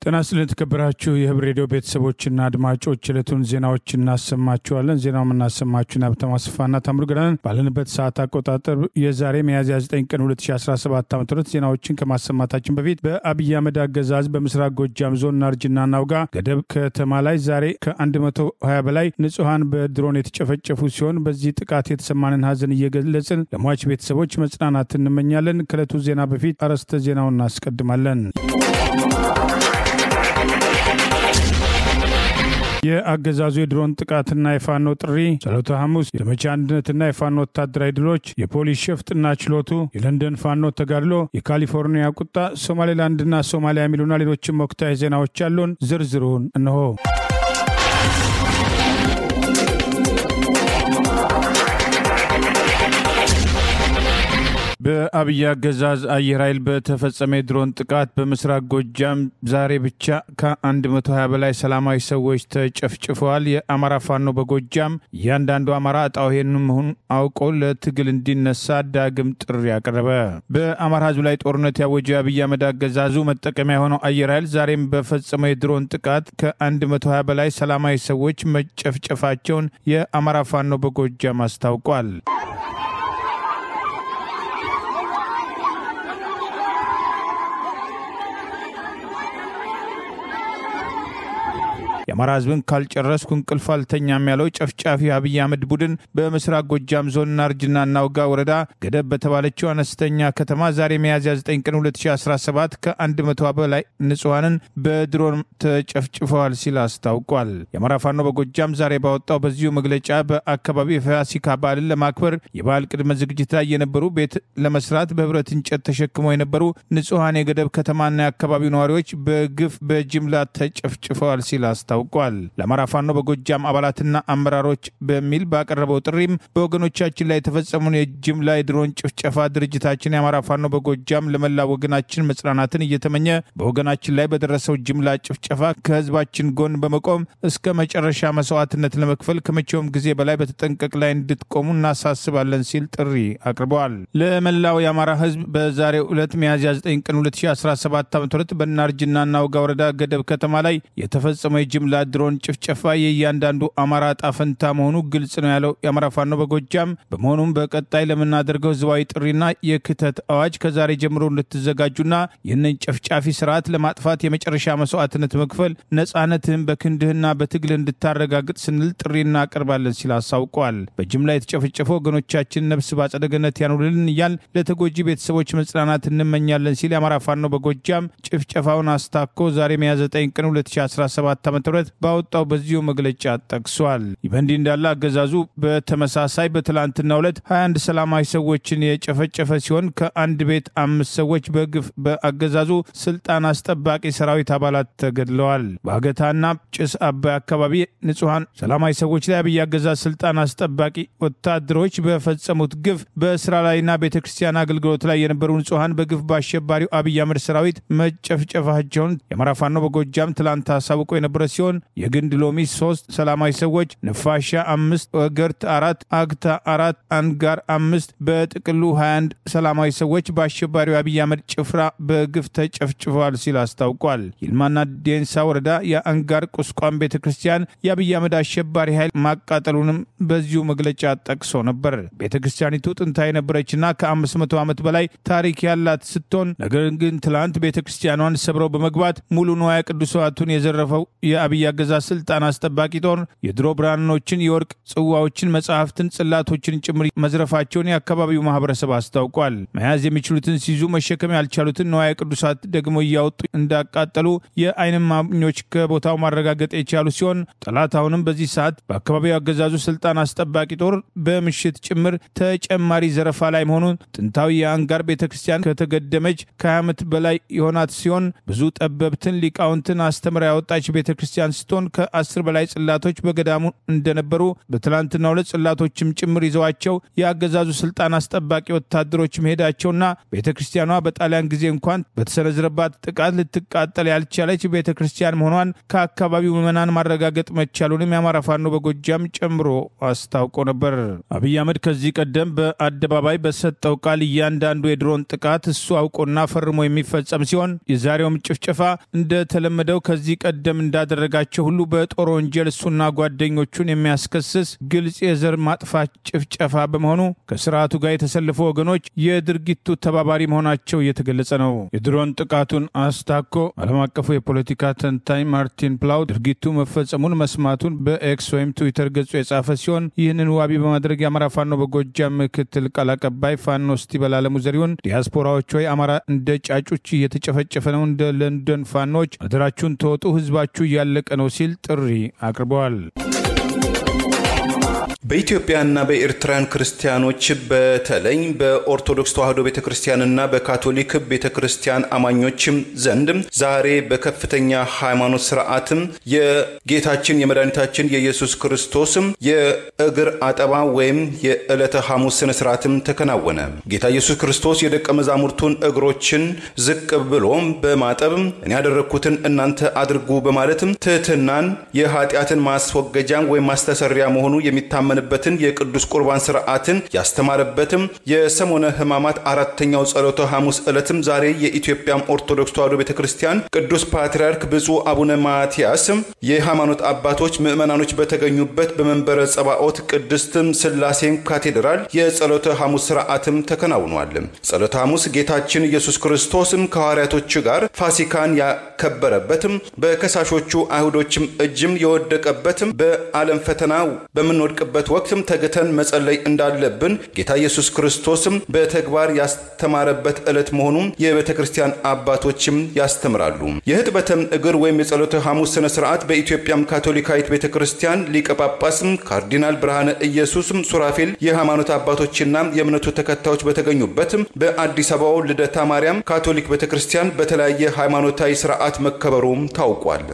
ጤና ይስጥልን ተከበራችሁ የህብር ሬዲዮ ቤተሰቦችና አድማጮች ዕለቱን ዜናዎችን እናሰማችኋለን። ዜናውን እናሰማችሁና በተማስፋና ታምሩገናን ባለንበት ሰዓት አቆጣጠር የዛሬ ሚያዝያ 9 ቀን 2017 ዓ.ም ዜናዎችን ከማሰማታችን በፊት በአብይ አህመድ አገዛዝ በምስራቅ ጎጃም ዞን ናርጅና ናውጋ ገደብ ከተማ ላይ ዛሬ ከ120 በላይ ንጹሃን በድሮን የተጨፈጨፉ ሲሆን በዚህ ጥቃት የተሰማንን ሀዘን እየገለጽን ለሟች ቤተሰቦች መጽናናት እንመኛለን። ከዕለቱ ዜና በፊት አርዕስተ ዜናውን እናስቀድማለን። የአገዛዙ የድሮን ጥቃትና የፋኖ ጥሪ፣ ጸሎተ ሐሙስ፣ የዘመቻ አንድነትና የፋኖ ወታደራዊ ድሎች፣ የፖሊስ ሸፍጥና ችሎቱ፣ የለንደን ፋኖ ተጋድሎ፣ የካሊፎርኒያ ቁጣ፣ ሶማሌላንድና ሶማሊያ የሚሉና ሌሎችም ወቅታዊ ዜናዎች አሉን። ዝርዝሩን እነሆ። በአብይ አገዛዝ አየር ኃይል በተፈጸመ ድሮን ጥቃት በምስራቅ ጎጃም ዛሬ ብቻ ከ120 በላይ ሰላማዊ ሰዎች ተጨፍጭፈዋል። የአማራ ፋኖ በጎጃም እያንዳንዱ አማራ እጣው ይሄን መሆኑን አውቆ ለትግል እንዲነሳ ዳግም ጥሪ ያቀረበ። በአማራ ሕዝብ ላይ ጦርነት ያወጀው አብይ አህመድ አገዛዙ መጠቀሚያ የሆነው አየር ኃይል ዛሬም በፈጸመው የድሮን ጥቃት ከ120 በላይ ሰላማዊ ሰዎች መጨፍጨፋቸውን የአማራ ፋኖ በጎጃም አስታውቋል። የአማራ ህዝብን ካልጨረስኩ እንቅልፍ አልተኛም ያለው ጨፍጫፊ አብይ አህመድ ቡድን በምስራቅ ጎጃም ዞን ናርጅና ናውጋ ወረዳ ገደብ በተባለችው አነስተኛ ከተማ ዛሬ ሚያዝያ 9 ቀን 2017 ከ100 በላይ ንጹሃንን በድሮን ተጨፍጭፈዋል ሲል አስታውቋል። የአማራ ፋኖ በጎጃም ዛሬ ባወጣው በዚሁ መግለጫ በአካባቢው የፋሲካ በዓልን ለማክበር የበዓል ቅድመ ዝግጅት ላይ የነበሩ ቤት ለመስራት በህብረት እንጨት ተሸክመው የነበሩ ንጹሃን የገደብ ከተማና የአካባቢው ነዋሪዎች በግፍ በጅምላ ተጨፍጭፈዋል ሲል አስታውቋል። ለአማራ ፋኖ በጎጃም አባላትና አመራሮች በሚል ባቀረበው ጥሪም በወገኖቻችን ላይ የተፈጸመውን የጅምላ የድሮን ጭፍጨፋ ድርጅታችን የአማራ ፋኖ በጎጃም ለመላ ወገናችን መጽናናትን እየተመኘ በወገናችን ላይ በደረሰው ጅምላ ጭፍጨፋ ከህዝባችን ጎን በመቆም እስከ መጨረሻ መስዋዕትነት ለመክፈል ከመቼውም ጊዜ በላይ በተጠንቀቅ ላይ እንድትቆሙ እናሳስባለን ሲል ጥሪ አቅርበዋል። ለመላው የአማራ ህዝብ በዛሬው ዕለት ሚያዝያ 9 ቀን 2017 ዓ.ም በናርጅና ናውጋ ወረዳ ገደብ ከተማ ላይ የተፈጸመው የጅምላ ድሮን ጭፍጨፋ የእያንዳንዱ አማራ ጣፈንታ መሆኑ ግልጽ ነው ያለው የአማራ ፋኖ በጎጃም በመሆኑም በቀጣይ ለምናደርገው ህዝባዊ ጥሪና የክተት አዋጅ ከዛሬ ጀምሮ እንድትዘጋጁና ይህንን ጨፍጫፊ ስርዓት ለማጥፋት የመጨረሻ መስዋዕትነት መክፈል ነጻነትህን በክንድህና በትግል እንድታረጋግጥ ስንል ጥሪ እናቀርባለን ሲል አሳውቀዋል። በጅምላ የተጨፈጨፈው ወገኖቻችን ነፍስ በአጸደ ገነት ያኑርልን እያል ለተጎጂ ቤተሰቦች መጽናናት እንመኛለን ሲል የአማራ ፋኖ በጎጃም ጭፍጨፋውን አስታኮ ዛሬ ሚያዝያ 9 ቀን 2017 ዓ.ም ባወጣው በዚሁ መግለጫ ጠቅሷል። ይበንዲ እንዳለ አገዛዙ በተመሳሳይ በትላንትናው ዕለት 21 ሰላማዊ ሰዎችን የጨፈጨፈ ሲሆን ከአንድ ቤት 5 ሰዎች በግፍ በአገዛዙ ስልጣን አስጠባቂ ሰራዊት አባላት ተገድለዋል። በአገታና ጭስ አባይ አካባቢ ንጹሃን ሰላማዊ ሰዎች ላይ አብይ አገዛዝ ስልጣን አስጠባቂ ወታደሮች በፈጸሙት ግፍ በስራ ላይና ቤተክርስቲያን አገልግሎት ላይ የነበሩ ንጹሃን በግፍ በአሸባሪው አብይ አህመድ ሰራዊት መጨፍጨፋቸውን የአማራ ፋኖ በጎጃም ትላንት አሳውቆ የነበረ ሲሆን የግንድ ሎሚ 3 ሰላማዊ ሰዎች፣ ንፋሻ 5፣ ወገርት 4፣ አግታ 4፣ አንጋር 5 በጥቅሉ 21 ሰላማዊ ሰዎች በአሸባሪው አብይ አህመድ ጭፍራ በግፍ ተጨፍጭፈዋል ሲል አስታውቋል። ይልማና ዴንሳ ወረዳ የአንጋር ቁስቋም ቤተክርስቲያን የአብይ አህመድ አሸባሪ ኃይል ማቃጠሉንም በዚሁ መግለጫ ጠቅሶ ነበር። ቤተክርስቲያኒቱ ጥንታዊ ነበረችና ከ500 ዓመት በላይ ታሪክ ያላት ስትሆን ነገር ግን ትላንት ቤተክርስቲያኗን ሰብረው በመግባት ሙሉ ንዋየ ቅዱሳቱን የዘረፈው የአብይ አገዛዝ ስልጣን አስጠባቂ ጦር የድሮ ብራኖችን፣ የወርቅ ጽዋዎችን፣ መጽሐፍትን፣ ጽላቶችን ጭምር መዝረፋቸውን የአካባቢው ማህበረሰብ አስታውቋል። መያዝ የሚችሉትን ሲይዙ መሸከም ያልቻሉትን ንዋየ ቅዱሳት ደግሞ እያወጡ እንዳቃጠሉ የዓይን እማኞች ከቦታው ማረጋገጥ የቻሉ ሲሆን ጠላት አሁንም በዚህ ሰዓት በአካባቢው አገዛዙ ስልጣን አስጠባቂ ጦር በምሽት ጭምር ተጨማሪ ዘረፋ ላይ መሆኑን ጥንታዊ የአንጋር ቤተክርስቲያን ከተገደመች ከ20 ዓመት በላይ የሆናት ሲሆን ብዙ ጠበብትን ሊቃውንትን አስተምራ ያወጣች ቤተክርስቲያን አንስቶን ከ10 በላይ ጽላቶች በገዳሙ እንደነበሩ በትላንትናው ዕለት ጽላቶችም ጭምር ይዘዋቸው የአገዛዙ ስልጣን አስጠባቂ ወታደሮች መሄዳቸውና ቤተክርስቲያኗ በጣሊያን ጊዜ እንኳን በተሰነዘረባት ጥቃት ልትቃጠል ያልቻለች ቤተክርስቲያን መሆኗን ከአካባቢው ምዕመናን ማረጋገጥ መቻሉንም የአማራ ፋኖ በጎጃም ጨምሮ አስታውቆ ነበር። አብይ አህመድ ከዚህ ቀደም በአደባባይ በሰጠው ቃል እያንዳንዱ የድሮን ጥቃት እሱ አውቆና ፈርሞ የሚፈጸም ሲሆን የዛሬውም ጭፍጨፋ እንደተለመደው ከዚህ ቀደም እንዳደረጋቸው ሁሉ በጦር ወንጀል እሱና ጓደኞቹን የሚያስከስስ ግልጽ የዘር ማጥፋት ጭፍጨፋ በመሆኑ ከስርዓቱ ጋር የተሰለፉ ወገኖች የድርጊቱ ተባባሪ መሆናቸው እየተገለጸ ነው። የድሮን ጥቃቱን አስታኮ ዓለም አቀፉ የፖለቲካ ተንታኝ ማርቲን ፕላው ድርጊቱ መፈጸሙን መስማቱን በኤክስ ወይም ትዊተር ገጹ የጻፈ ሲሆን ይህንን ዋቢ በማድረግ የአማራ ፋኖ በጎጃም ምክትል ቃል አቀባይ ፋኖ ስቲበል አለሙ ዘሪሁን ዲያስፖራዎች ወይ አማራ እንደ ጫጩች እየተጨፈጨፈ ነው፣ እንደ ለንደን ፋኖች አደራችሁን ተወጡ፣ ህዝባችሁ እያለቀ ነው ሲል ጥሪ አቅርበዋል። በኢትዮጵያና በኤርትራን ክርስቲያኖች በተለይ በኦርቶዶክስ ተዋሕዶ ቤተክርስቲያንና በካቶሊክ ቤተክርስቲያን አማኞች ዘንድ ዛሬ በከፍተኛ ሃይማኖት ስርዓት የጌታችን የመድኃኒታችን የኢየሱስ ክርስቶስ የእግር አጠባ ወይም የዕለተ ሐሙስ ስነ ስርዓትም ተከናወነ። ጌታ ኢየሱስ ክርስቶስ የደቀ መዛሙርቱን እግሮችን ዝቅ ብሎ በማጠብ እኔ ያደረኩትን እናንተ አድርጉ በማለት ትህትናን የኃጢአትን ማስወገጃ ወይም ማስተሰሪያ መሆኑ የሚታመን በትን የቅዱስ ቁርባን ስርዓትን ያስተማረበትም የሰሞነ ሕማማት አራተኛው ጸሎተ ሐሙስ ዕለትም ዛሬ የኢትዮጵያ ኦርቶዶክስ ተዋሕዶ ቤተክርስቲያን ቅዱስ ፓትርያርክ ብፁዕ አቡነ ማትያስ የሃይማኖት አባቶች ምዕመናኖች በተገኙበት በመንበረ ጸባኦት ቅድስት ሥላሴ ካቴድራል የጸሎተ ሐሙስ ስርዓትም ተከናውኗል። ጸሎተ ሐሙስ ጌታችን ኢየሱስ ክርስቶስም ከሐዋርያቶቹ ጋር ፋሲካን ያከበረበትም በከሳሾቹ አይሁዶችም እጅም የወደቀበትም በዓለም ፈተና በመንወድቅበት ወቅትም ተገተን መጸለይ እንዳለብን ጌታ ኢየሱስ ክርስቶስም በተግባር ያስተማረበት ዕለት መሆኑን የቤተክርስቲያን አባቶችም ያስተምራሉ። የህጥበተም እግር ወይም የጸሎተ ሐሙስ ስነ ስርዓት በኢትዮጵያም ካቶሊካዊት ቤተክርስቲያን ሊቀ ጳጳስም ካርዲናል ብርሃነ ኢየሱስም ሱራፌል የሃይማኖት አባቶችና የእምነቱ ተከታዮች በተገኙበት በአዲስ አበባው ልደታ ማርያም ካቶሊክ ቤተክርስቲያን በተለያየ ሃይማኖታዊ ስርዓት መከበሩም ታውቋል።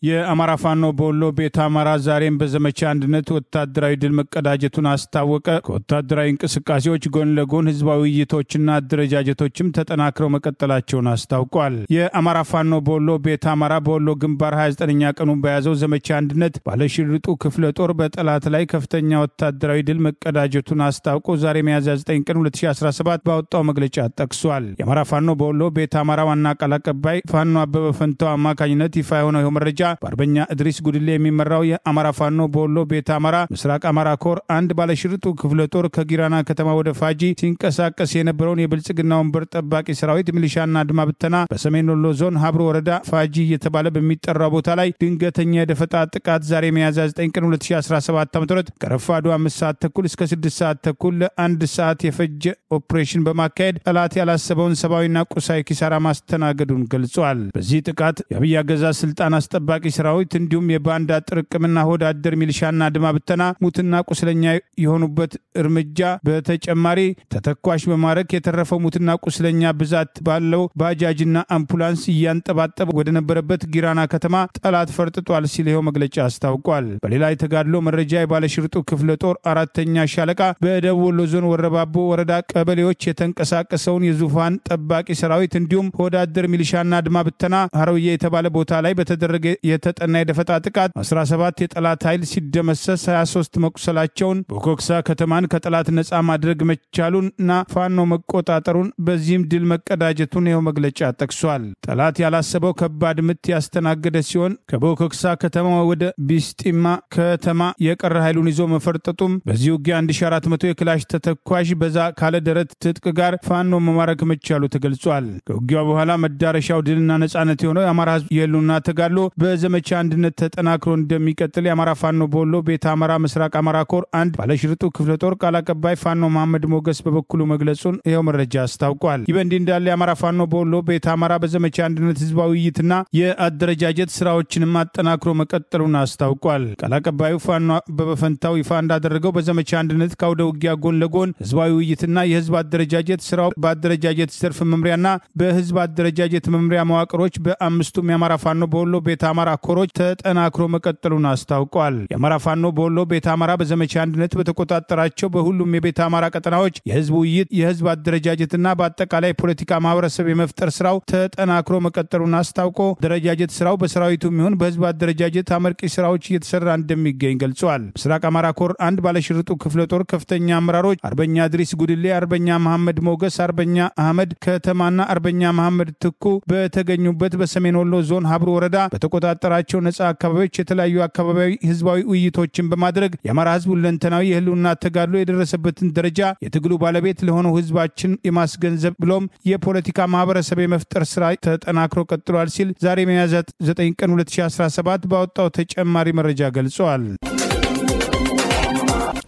የአማራ ፋኖ በወሎ ቤተ አማራ ዛሬም በዘመቻ አንድነት ወታደራዊ ድል መቀዳጀቱን አስታወቀ። ከወታደራዊ እንቅስቃሴዎች ጎን ለጎን ህዝባዊ ውይይቶችና አደረጃጀቶችም ተጠናክረው መቀጠላቸውን አስታውቋል። የአማራ ፋኖ በወሎ ቤተ አማራ በወሎ ግንባር 29ኛ ቀኑን በያዘው ዘመቻ አንድነት ባለሽርጡ ክፍለ ጦር በጠላት ላይ ከፍተኛ ወታደራዊ ድል መቀዳጀቱን አስታውቆ ዛሬ ሚያዝያ 9 ቀን 2017 ባወጣው መግለጫ ጠቅሷል። የአማራ ፋኖ በወሎ ቤተ አማራ ዋና ቃል አቀባይ ፋኖ አበበ ፈንታው አማካኝነት ይፋ የሆነው መረጃ በአርበኛ እድሪስ ጉድሌ የሚመራው የአማራ ፋኖ በወሎ ቤተ አማራ ምስራቅ አማራ ኮር አንድ ባለሽርጡ ክፍለ ጦር ከጊራና ከተማ ወደ ፋጂ ሲንቀሳቀስ የነበረውን የብልጽግና ወንበር ጠባቂ ሰራዊት ሚሊሻና አድማ ብተና በሰሜን ወሎ ዞን ሀብሮ ወረዳ ፋጂ እየተባለ በሚጠራው ቦታ ላይ ድንገተኛ የደፈጣ ጥቃት ዛሬ ሚያዝያ 9 ቀን 2017 ዓ.ም ከረፋዱ 5 ሰዓት ተኩል እስከ 6 ሰዓት ተኩል ለአንድ ሰዓት የፈጀ ኦፕሬሽን በማካሄድ ጠላት ያላሰበውን ሰብአዊና ቁሳዊ ኪሳራ ማስተናገዱን ገልጿል። በዚህ ጥቃት የአብይ አገዛዝ ስልጣን አስጠባቂ ሰራዊት እንዲሁም የባንዳ ጥርቅምና ሆዳደር ሚሊሻና አድማ ብተና ሙትና ቁስለኛ የሆኑበት እርምጃ በተጨማሪ ተተኳሽ በማረክ የተረፈው ሙትና ቁስለኛ ብዛት ባለው ባጃጅና አምቡላንስ እያንጠባጠበ ወደ ነበረበት ጊራና ከተማ ጠላት ፈርጥጧል ሲል ይኸው መግለጫ አስታውቋል። በሌላ የተጋድሎ መረጃ የባለሽርጡ ክፍለ ጦር 4ኛ ሻለቃ በደቡብ ወሎ ዞን ወረባቦ ወረዳ ቀበሌዎች የተንቀሳቀሰውን የዙፋን ጠባቂ ሰራዊት እንዲሁም ሆዳደር ሚሊሻና አድማ ብተና ሀሮዬ የተባለ ቦታ ላይ በተደረገ የተጠና የደፈጣ ጥቃት 17 የጠላት ኃይል ሲደመሰስ 23 መቁሰላቸውን በኮክሳ ከተማን ከጠላት ነፃ ማድረግ መቻሉንና ፋኖ መቆጣጠሩን በዚህም ድል መቀዳጀቱን ይኸው መግለጫ ጠቅሷል። ጠላት ያላሰበው ከባድ ምት ያስተናገደ ሲሆን ከቦኮክሳ ከተማ ወደ ቢስጢማ ከተማ የቀረ ኃይሉን ይዞ መፈርጠጡም በዚህ ውጊያ 1400 የክላሽ ተተኳሽ በዛ ካለ ደረት ትጥቅ ጋር ፋኖ መማረክ መቻሉ ተገልጿል። ከውጊያው በኋላ መዳረሻው ድልና ነፃነት የሆነው የአማራ ህዝብ የሉና ተጋድሎ በዘመቻ አንድነት ተጠናክሮ እንደሚቀጥል የአማራ ፋኖ በወሎ ቤተ አማራ ምስራቅ አማራ ኮር አንድ ባለሽርጡ ክፍለ ጦር ቃል አቀባይ ፋኖ መሐመድ ሞገስ በበኩሉ መግለጹን ይኸው መረጃ አስታውቋል። ይህ በእንዲህ እንዳለ የአማራ ፋኖ በወሎ ቤተ አማራ በዘመቻ አንድነት ህዝባዊ ውይይትና የአደረጃጀት ስራዎችን ማጠናክሮ መቀጠሉን አስታውቋል። ቃል አቀባዩ ፋኖ በፈንታው ይፋ እንዳደረገው በዘመቻ አንድነት ካውደ ውጊያ ጎን ለጎን ህዝባዊ ውይይትና የህዝብ አደረጃጀት ስራው በአደረጃጀት ዘርፍ መምሪያና በህዝብ አደረጃጀት መምሪያ መዋቅሮች በአምስቱም የአማራ ፋኖ በወሎ ቤተ አማራ ኮሮች ተጠናክሮ መቀጠሉን አስታውቋል። የአማራ ፋኖ በወሎ ቤተ አማራ በዘመቻ አንድነት በተቆጣጠራቸው በሁሉም የቤተ አማራ ቀጠናዎች የህዝብ ውይይት፣ የህዝብ አደረጃጀትና በአጠቃላይ ፖለቲካ ማህበረሰብ የመፍጠር ስራው ተጠናክሮ መቀጠሉን አስታውቆ አደረጃጀት ስራው በሰራዊቱ የሚሆን በህዝብ አደረጃጀት አመርቂ ስራዎች እየተሰራ እንደሚገኝ ገልጿል። ምስራቅ አማራ ኮር አንድ ባለሽርጡ ክፍለ ጦር ከፍተኛ አመራሮች አርበኛ ድሪስ ጉድሌ፣ አርበኛ መሐመድ ሞገስ፣ አርበኛ አህመድ ከተማና አርበኛ መሐመድ ትኩ በተገኙበት በሰሜን ወሎ ዞን ሀብሩ ወረዳ በተቆጣጠራቸው ነጻ አካባቢዎች የተለያዩ አካባቢያዊ ህዝባዊ ውይይቶችን በማድረግ የአማራ ህዝብ ሁለንተናዊ የህልውና ተጋድሎ የደረሰበትን ደረጃ የትግሉ ባለቤት ለሆነው ህዝባችን የማስገንዘብ ብሎም የፖለቲካ ማህበረሰብ የመፍጠር ስራ ተጠናክሮ ቀጥሏል ሲል ዛሬ ሚያዝያ 9 ቀን 2017 ባወጣው ተጨማሪ መረጃ ገልጿል።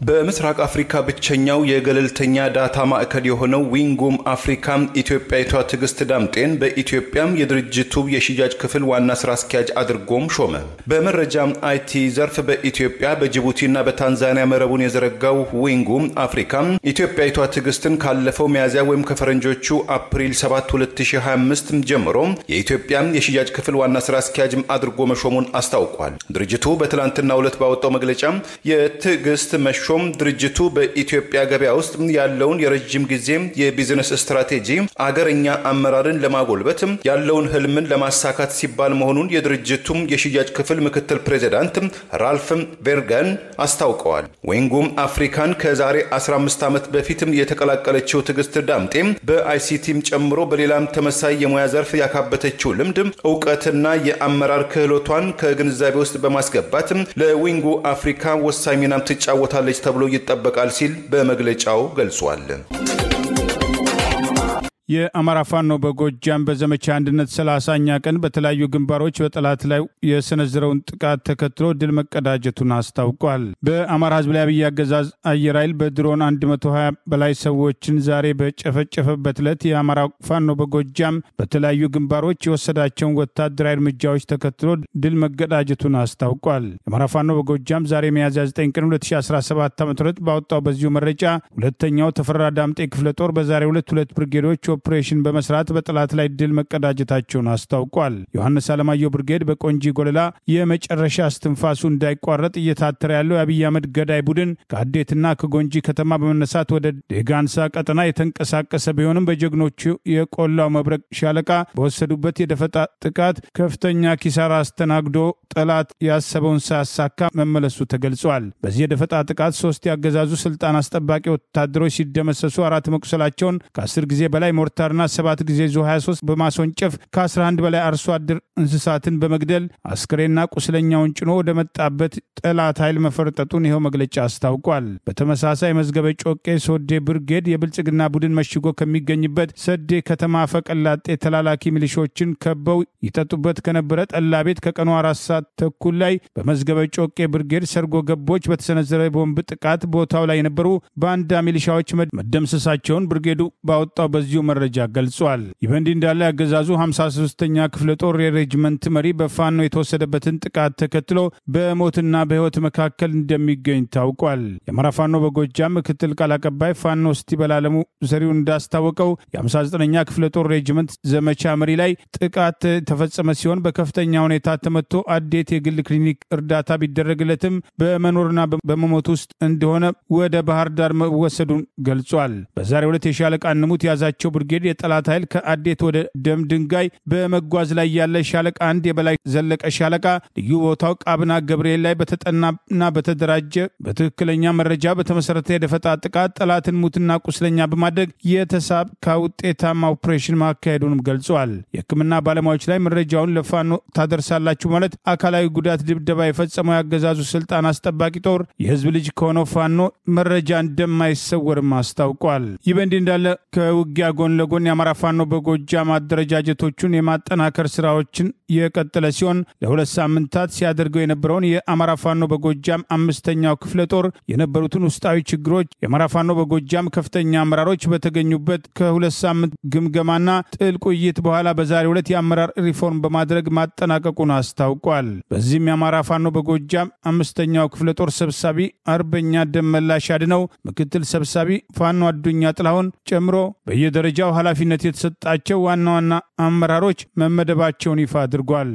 በምስራቅ አፍሪካ ብቸኛው የገለልተኛ ዳታ ማዕከል የሆነው ዊንጉም አፍሪካ ኢትዮጵያዊቷ ትዕግስት ዳምጤን በኢትዮጵያም የድርጅቱ የሽያጭ ክፍል ዋና ስራ አስኪያጅ አድርጎም ሾመ። በመረጃ አይቲ ዘርፍ በኢትዮጵያ በጅቡቲና በታንዛኒያ መረቡን የዘረጋው ዊንጉም አፍሪካ ኢትዮጵያዊቷ ትዕግስትን ካለፈው ሚያዝያ ወይም ከፈረንጆቹ አፕሪል 7 2025 ጀምሮ የኢትዮጵያ የሽያጭ ክፍል ዋና ስራ አስኪያጅ አድርጎ መሾሙን አስታውቋል። ድርጅቱ በትላንትናው ዕለት ባወጣው መግለጫ የትዕግስት መሾም ድርጅቱ በኢትዮጵያ ገበያ ውስጥ ያለውን የረጅም ጊዜ የቢዝነስ ስትራቴጂ አገረኛ አመራርን ለማጎልበት ያለውን ህልምን ለማሳካት ሲባል መሆኑን የድርጅቱ የሽያጭ ክፍል ምክትል ፕሬዝዳንት ራልፍ ቬርገን አስታውቀዋል። ዊንጉም አፍሪካን ከዛሬ 15 ዓመት በፊት የተቀላቀለችው ትዕግስት ዳምጤ በአይሲቲም ጨምሮ በሌላም ተመሳሳይ የሙያ ዘርፍ ያካበተችው ልምድ ዕውቀትና የአመራር ክህሎቷን ከግንዛቤ ውስጥ በማስገባት ለዊንጉ አፍሪካ ወሳኝ ሚና ትጫወታለች ተብሎ ይጠበቃል ሲል በመግለጫው ገልጿል። የአማራ ፋኖ በጎጃም በዘመቻ አንድነት 30ኛ ቀን በተለያዩ ግንባሮች በጠላት ላይ የሰነዘረውን ጥቃት ተከትሎ ድል መቀዳጀቱን አስታውቋል። በአማራ ህዝብ ላይ አብይ አገዛዝ አየር ኃይል በድሮን 120 በላይ ሰዎችን ዛሬ በጨፈጨፈበት ዕለት የአማራ ፋኖ በጎጃም በተለያዩ ግንባሮች የወሰዳቸውን ወታደራዊ እርምጃዎች ተከትሎ ድል መቀዳጀቱን አስታውቋል። የአማራ ፋኖ በጎጃም ዛሬ ሚያዝያ 9 ቀን 2017 ዓ.ም ባወጣው በዚሁ መረጃ ሁለተኛው ተፈራ ዳምጤ ክፍለ ጦር በዛሬው ዕለት ሁለት ብርጌዶች ኦፕሬሽን በመስራት በጠላት ላይ ድል መቀዳጀታቸውን አስታውቋል። ዮሐንስ አለማየሁ ብርጌድ በቆንጂ ጎለላ የመጨረሻ እስትንፋሱ እንዳይቋረጥ እየታተረ ያለው የአብይ አህመድ ገዳይ ቡድን ከአዴትና ከጎንጂ ከተማ በመነሳት ወደ ዴጋንሳ ቀጠና የተንቀሳቀሰ ቢሆንም በጀግኖቹ የቆላው መብረቅ ሻለቃ በወሰዱበት የደፈጣ ጥቃት ከፍተኛ ኪሳራ አስተናግዶ ጠላት ያሰበውን ሳያሳካ መመለሱ ተገልጿል። በዚህ የደፈጣ ጥቃት 3 ያገዛዙ ስልጣን አስጠባቂ ወታደሮች ሲደመሰሱ 4 መቁሰላቸውን ከ10 ጊዜ በላይ ሞርታርና 7 ጊዜ ዙ 23 በማስወንጨፍ ከ11 በላይ አርሶ አደር እንስሳትን በመግደል አስከሬና ቁስለኛውን ጭኖ ወደ መጣበት ጠላት ኃይል መፈርጠጡን ይኸው መግለጫ አስታውቋል። በተመሳሳይ መዝገበ ጮቄ ሶዴ ብርጌድ የብልጽግና ቡድን መሽጎ ከሚገኝበት ሰዴ ከተማ ፈቀላጤ ተላላኪ ሚሊሾችን ከበው ይጠጡበት ከነበረ ጠላ ቤት ከቀኑ 4 ሰዓት ተኩል ላይ በመዝገበ ጮቄ ብርጌድ ሰርጎ ገቦች በተሰነዘረ ቦምብ ጥቃት ቦታው ላይ የነበሩ ባንዳ ሚሊሻዎች መደምሰሳቸውን ብርጌዱ ባወጣው በዚሁ መረጃ ገልጿል። ይህ በእንዲህ እንዳለ አገዛዙ 53ኛ ክፍለ ጦር የሬጅመንት መሪ በፋኖ የተወሰደበትን ጥቃት ተከትሎ በሞትና በህይወት መካከል እንደሚገኝ ታውቋል። የአማራ ፋኖ በጎጃም ምክትል ቃል አቀባይ ፋኖ ስቲበላለሙ ዘሪው እንዳስታወቀው የ59ኛ ክፍለ ጦር ሬጅመንት ዘመቻ መሪ ላይ ጥቃት ተፈጸመ ሲሆን በከፍተኛ ሁኔታ ተመቶ አዴት የግል ክሊኒክ እርዳታ ቢደረግለትም በመኖርና በመሞት ውስጥ እንደሆነ ወደ ባህር ዳር መወሰዱን ገልጿል። በዛሬው ዕለት የሻለቃ ንሙት ያዛቸው ብርጌድ የጠላት ኃይል ከአዴት ወደ ደም ድንጋይ በመጓዝ ላይ ያለ ሻለቃ አንድ የበላይ ዘለቀ ሻለቃ ልዩ ቦታው ቃብና ገብርኤል ላይ በተጠናና በተደራጀ በትክክለኛ መረጃ በተመሰረተ የደፈጣ ጥቃት ጠላትን ሙትና ቁስለኛ በማድረግ የተሳካ ውጤታማ ኦፕሬሽን ማካሄዱንም ገልጿል። የሕክምና ባለሙያዎች ላይ መረጃውን ለፋኖ ታደርሳላችሁ ማለት አካላዊ ጉዳት ድብደባ የፈጸመው ያገዛዙ ስልጣን አስጠባቂ ጦር የህዝብ ልጅ ከሆነው ፋኖ መረጃ እንደማይሰወርም አስታውቋል። ይህ በእንዲህ እንዳለ ከውጊያ ጎን ለጎን የአማራ ፋኖ በጎጃም አደረጃጀቶቹን የማጠናከር ስራዎችን የቀጠለ ሲሆን ለ2 ሳምንታት ሲያደርገው የነበረውን የአማራ ፋኖ በጎጃም 5ኛው ክፍለ ጦር የነበሩትን ውስጣዊ ችግሮች የአማራ ፋኖ በጎጃም ከፍተኛ አመራሮች በተገኙበት ከ2 ሳምንት ግምገማና ጥልቅ ውይይት በኋላ በዛሬው ዕለት የአመራር ሪፎርም በማድረግ ማጠናቀቁን አስታውቋል። በዚህም የአማራ ፋኖ በጎጃም 5ኛው ክፍለ ጦር ሰብሳቢ አርበኛ ደመላሽ አድነው፣ ምክትል ሰብሳቢ ፋኖ አዱኛ ጥላሁን ጨምሮ በየደረጃው ኃላፊነት የተሰጣቸው ዋና ዋና አመራሮች መመደባቸውን ይፋ አድርጓል።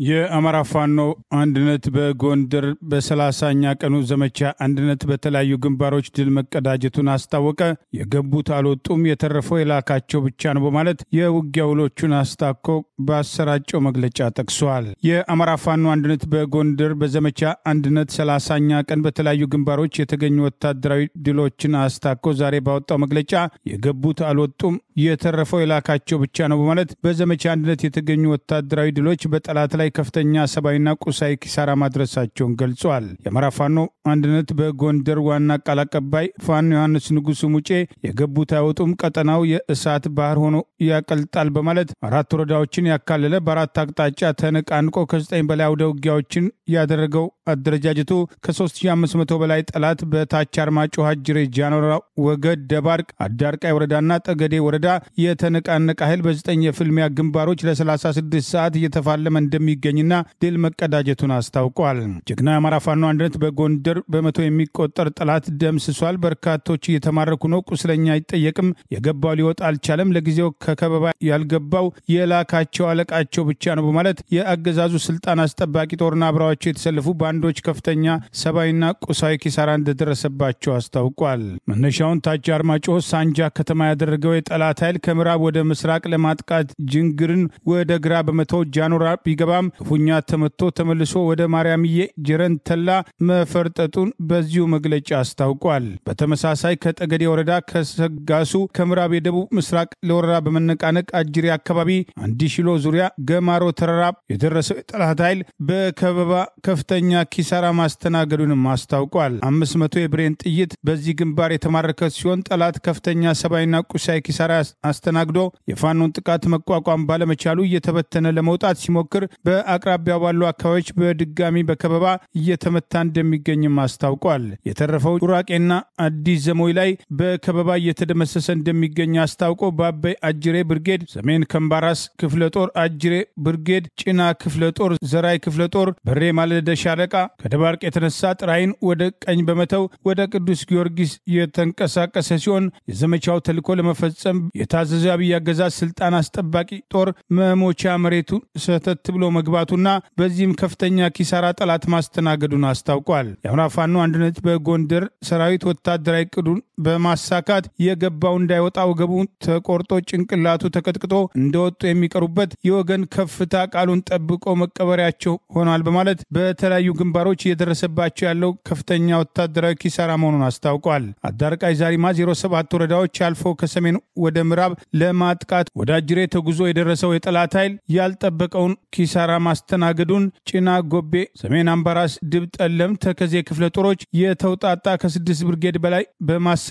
የአማራ ፋኖ አንድነት በጎንደር በ30ኛ ቀኑ ዘመቻ አንድነት በተለያዩ ግንባሮች ድል መቀዳጀቱን አስታወቀ። የገቡት አልወጡም፣ የተረፈው የላካቸው ብቻ ነው በማለት የውጊያ ውሎቹን አስታኮ ባሰራጨው መግለጫ ጠቅሷል። የአማራ ፋኖ አንድነት በጎንደር በዘመቻ አንድነት 30ኛ ቀን በተለያዩ ግንባሮች የተገኙ ወታደራዊ ድሎችን አስታኮ ዛሬ ባወጣው መግለጫ የገቡት አልወጡም፣ የተረፈው የላካቸው ብቻ ነው በማለት በዘመቻ አንድነት የተገኙ ወታደራዊ ድሎች በጠላት ላይ ከፍተኛ ሰብአዊና ቁሳዊ ኪሳራ ማድረሳቸውን ገልጿል። የአማራ ፋኖ አንድነት በጎንደር ዋና ቃል አቀባይ ፋኖ ዮሐንስ ንጉሱ ሙጬ የገቡት አይወጡም፣ ቀጠናው የእሳት ባህር ሆኖ ያቀልጣል በማለት 4 ወረዳዎችን ያካለለ በ4 አቅጣጫ ተነቃንቆ ከ9 በላይ አውደ ውጊያዎችን ያደረገው አደረጃጀቱ ከ3500 በላይ ጠላት በታች አርማጮ ሀጅሬ ጃኖራ ወገድ ደባርቅ አዳርቃይ ወረዳና ጠገዴ ወረዳ የተነቃነቀ ኃይል በ9 የፍልሚያ ግንባሮች ለ36 ሰዓት እየተፋለመ እንደሚገኝና ድል መቀዳጀቱን አስታውቋል። ጀግና የአማራ ፋኖ አንድነት በጎንደር በመቶ የሚቆጠር ጠላት ደምስሷል። በርካቶች እየተማረኩ ነው። ቁስለኛ አይጠየቅም። የገባው ሊወጣ አልቻለም። ለጊዜው ከከበባ ያልገባው የላካቸው አለቃቸው ብቻ ነው በማለት የአገዛዙ ስልጣን አስጠባቂ ጦርና አብራቸው የተሰለፉ ባንዶች ከፍተኛ ሰብአዊና ቁሳዊ ኪሳራ እንደደረሰባቸው አስታውቋል። መነሻውን ታች አርማጭሆ ሳንጃ ከተማ ያደረገው የጠላት ኃይል ከምዕራብ ወደ ምስራቅ ለማጥቃት ጅንግርን ወደ ግራ በመተው ጃኖራ ቢገባም ክፉኛ ተመቶ ተመልሶ ወደ ማርያምዬ ጀረንተላ መፈርጠጡን በዚሁ መግለጫ አስታውቋል። በተመሳሳይ ከጠገዴ ወረዳ ከሰጋሱ ከምዕራብ የደቡብ ምስራቅ ለወረራ በመነቃነቅ አጅሬ አካባቢ አንዲሽሎ ዙሪያ ገማሮ ተራራ የደረሰው የጠላት ኃይል በከበባ ከፍተኛ ኪሳራ ማስተናገዱንም አስታውቋል። 500 የብሬን ጥይት በዚህ ግንባር የተማረከ ሲሆን ጠላት ከፍተኛ ሰብአዊና ቁሳዊ ኪሳራ አስተናግዶ የፋኖን ጥቃት መቋቋም ባለመቻሉ እየተበተነ ለመውጣት ሲሞክር በአቅራቢያው ባሉ አካባቢዎች በድጋሚ በከበባ እየተመታ እንደሚገኝም አስታውቋል። የተረፈው ቁራቄና አዲስ ዘሞይ ላይ በከበባ እየተደመሰሰ እንደሚገኝ አስታውቆ በአበይ አጅሬ ብርጌድ፣ ሰሜን ከምባራስ ክፍለ ጦር አጅሬ ብርጌድ፣ ጭና ክፍለ ጦር፣ ዘራይ ክፍለ ጦር፣ በሬ ማለደ ሻለቃ ከደባርቅ የተነሳ ጥራይን ወደ ቀኝ በመተው ወደ ቅዱስ ጊዮርጊስ የተንቀሳቀሰ ሲሆን የዘመቻው ተልዕኮ ለመፈጸም የታዘዘ አብይ አገዛዝ ስልጣን አስጠባቂ ጦር መሞቻ መሬቱ ሰተት ብሎ መግባቱና በዚህም ከፍተኛ ኪሳራ ጠላት ማስተናገዱን አስታውቋል። የአማራ ፋኖ አንድነት በጎንደር ሰራዊት ወታደራዊ ዕቅዱን በማሳካት የገባው እንዳይወጣ ወገቡ ተቆርጦ ጭንቅላቱ ተቀጥቅጦ እንደወጡ የሚቀሩበት የወገን ከፍታ ቃሉን ጠብቆ መቀበሪያቸው ሆኗል በማለት በተለያዩ ግንባሮች እየደረሰባቸው ያለው ከፍተኛ ወታደራዊ ኪሳራ መሆኑን አስታውቋል። አዳርቃይ ዛሪማ 07 ወረዳዎች አልፎ ከሰሜን ወደ ምዕራብ ለማጥቃት ወደ አጅሬ ተጉዞ የደረሰው የጠላት ኃይል ያልጠበቀውን ኪሳራ ማስተናገዱን ጭና ጎቤ፣ ሰሜን አምባራስ፣ ድብ ጠለም፣ ተከዜ ክፍለ ጦሮች የተውጣጣ ከ6 ብርጌድ በላይ በማሰለፍ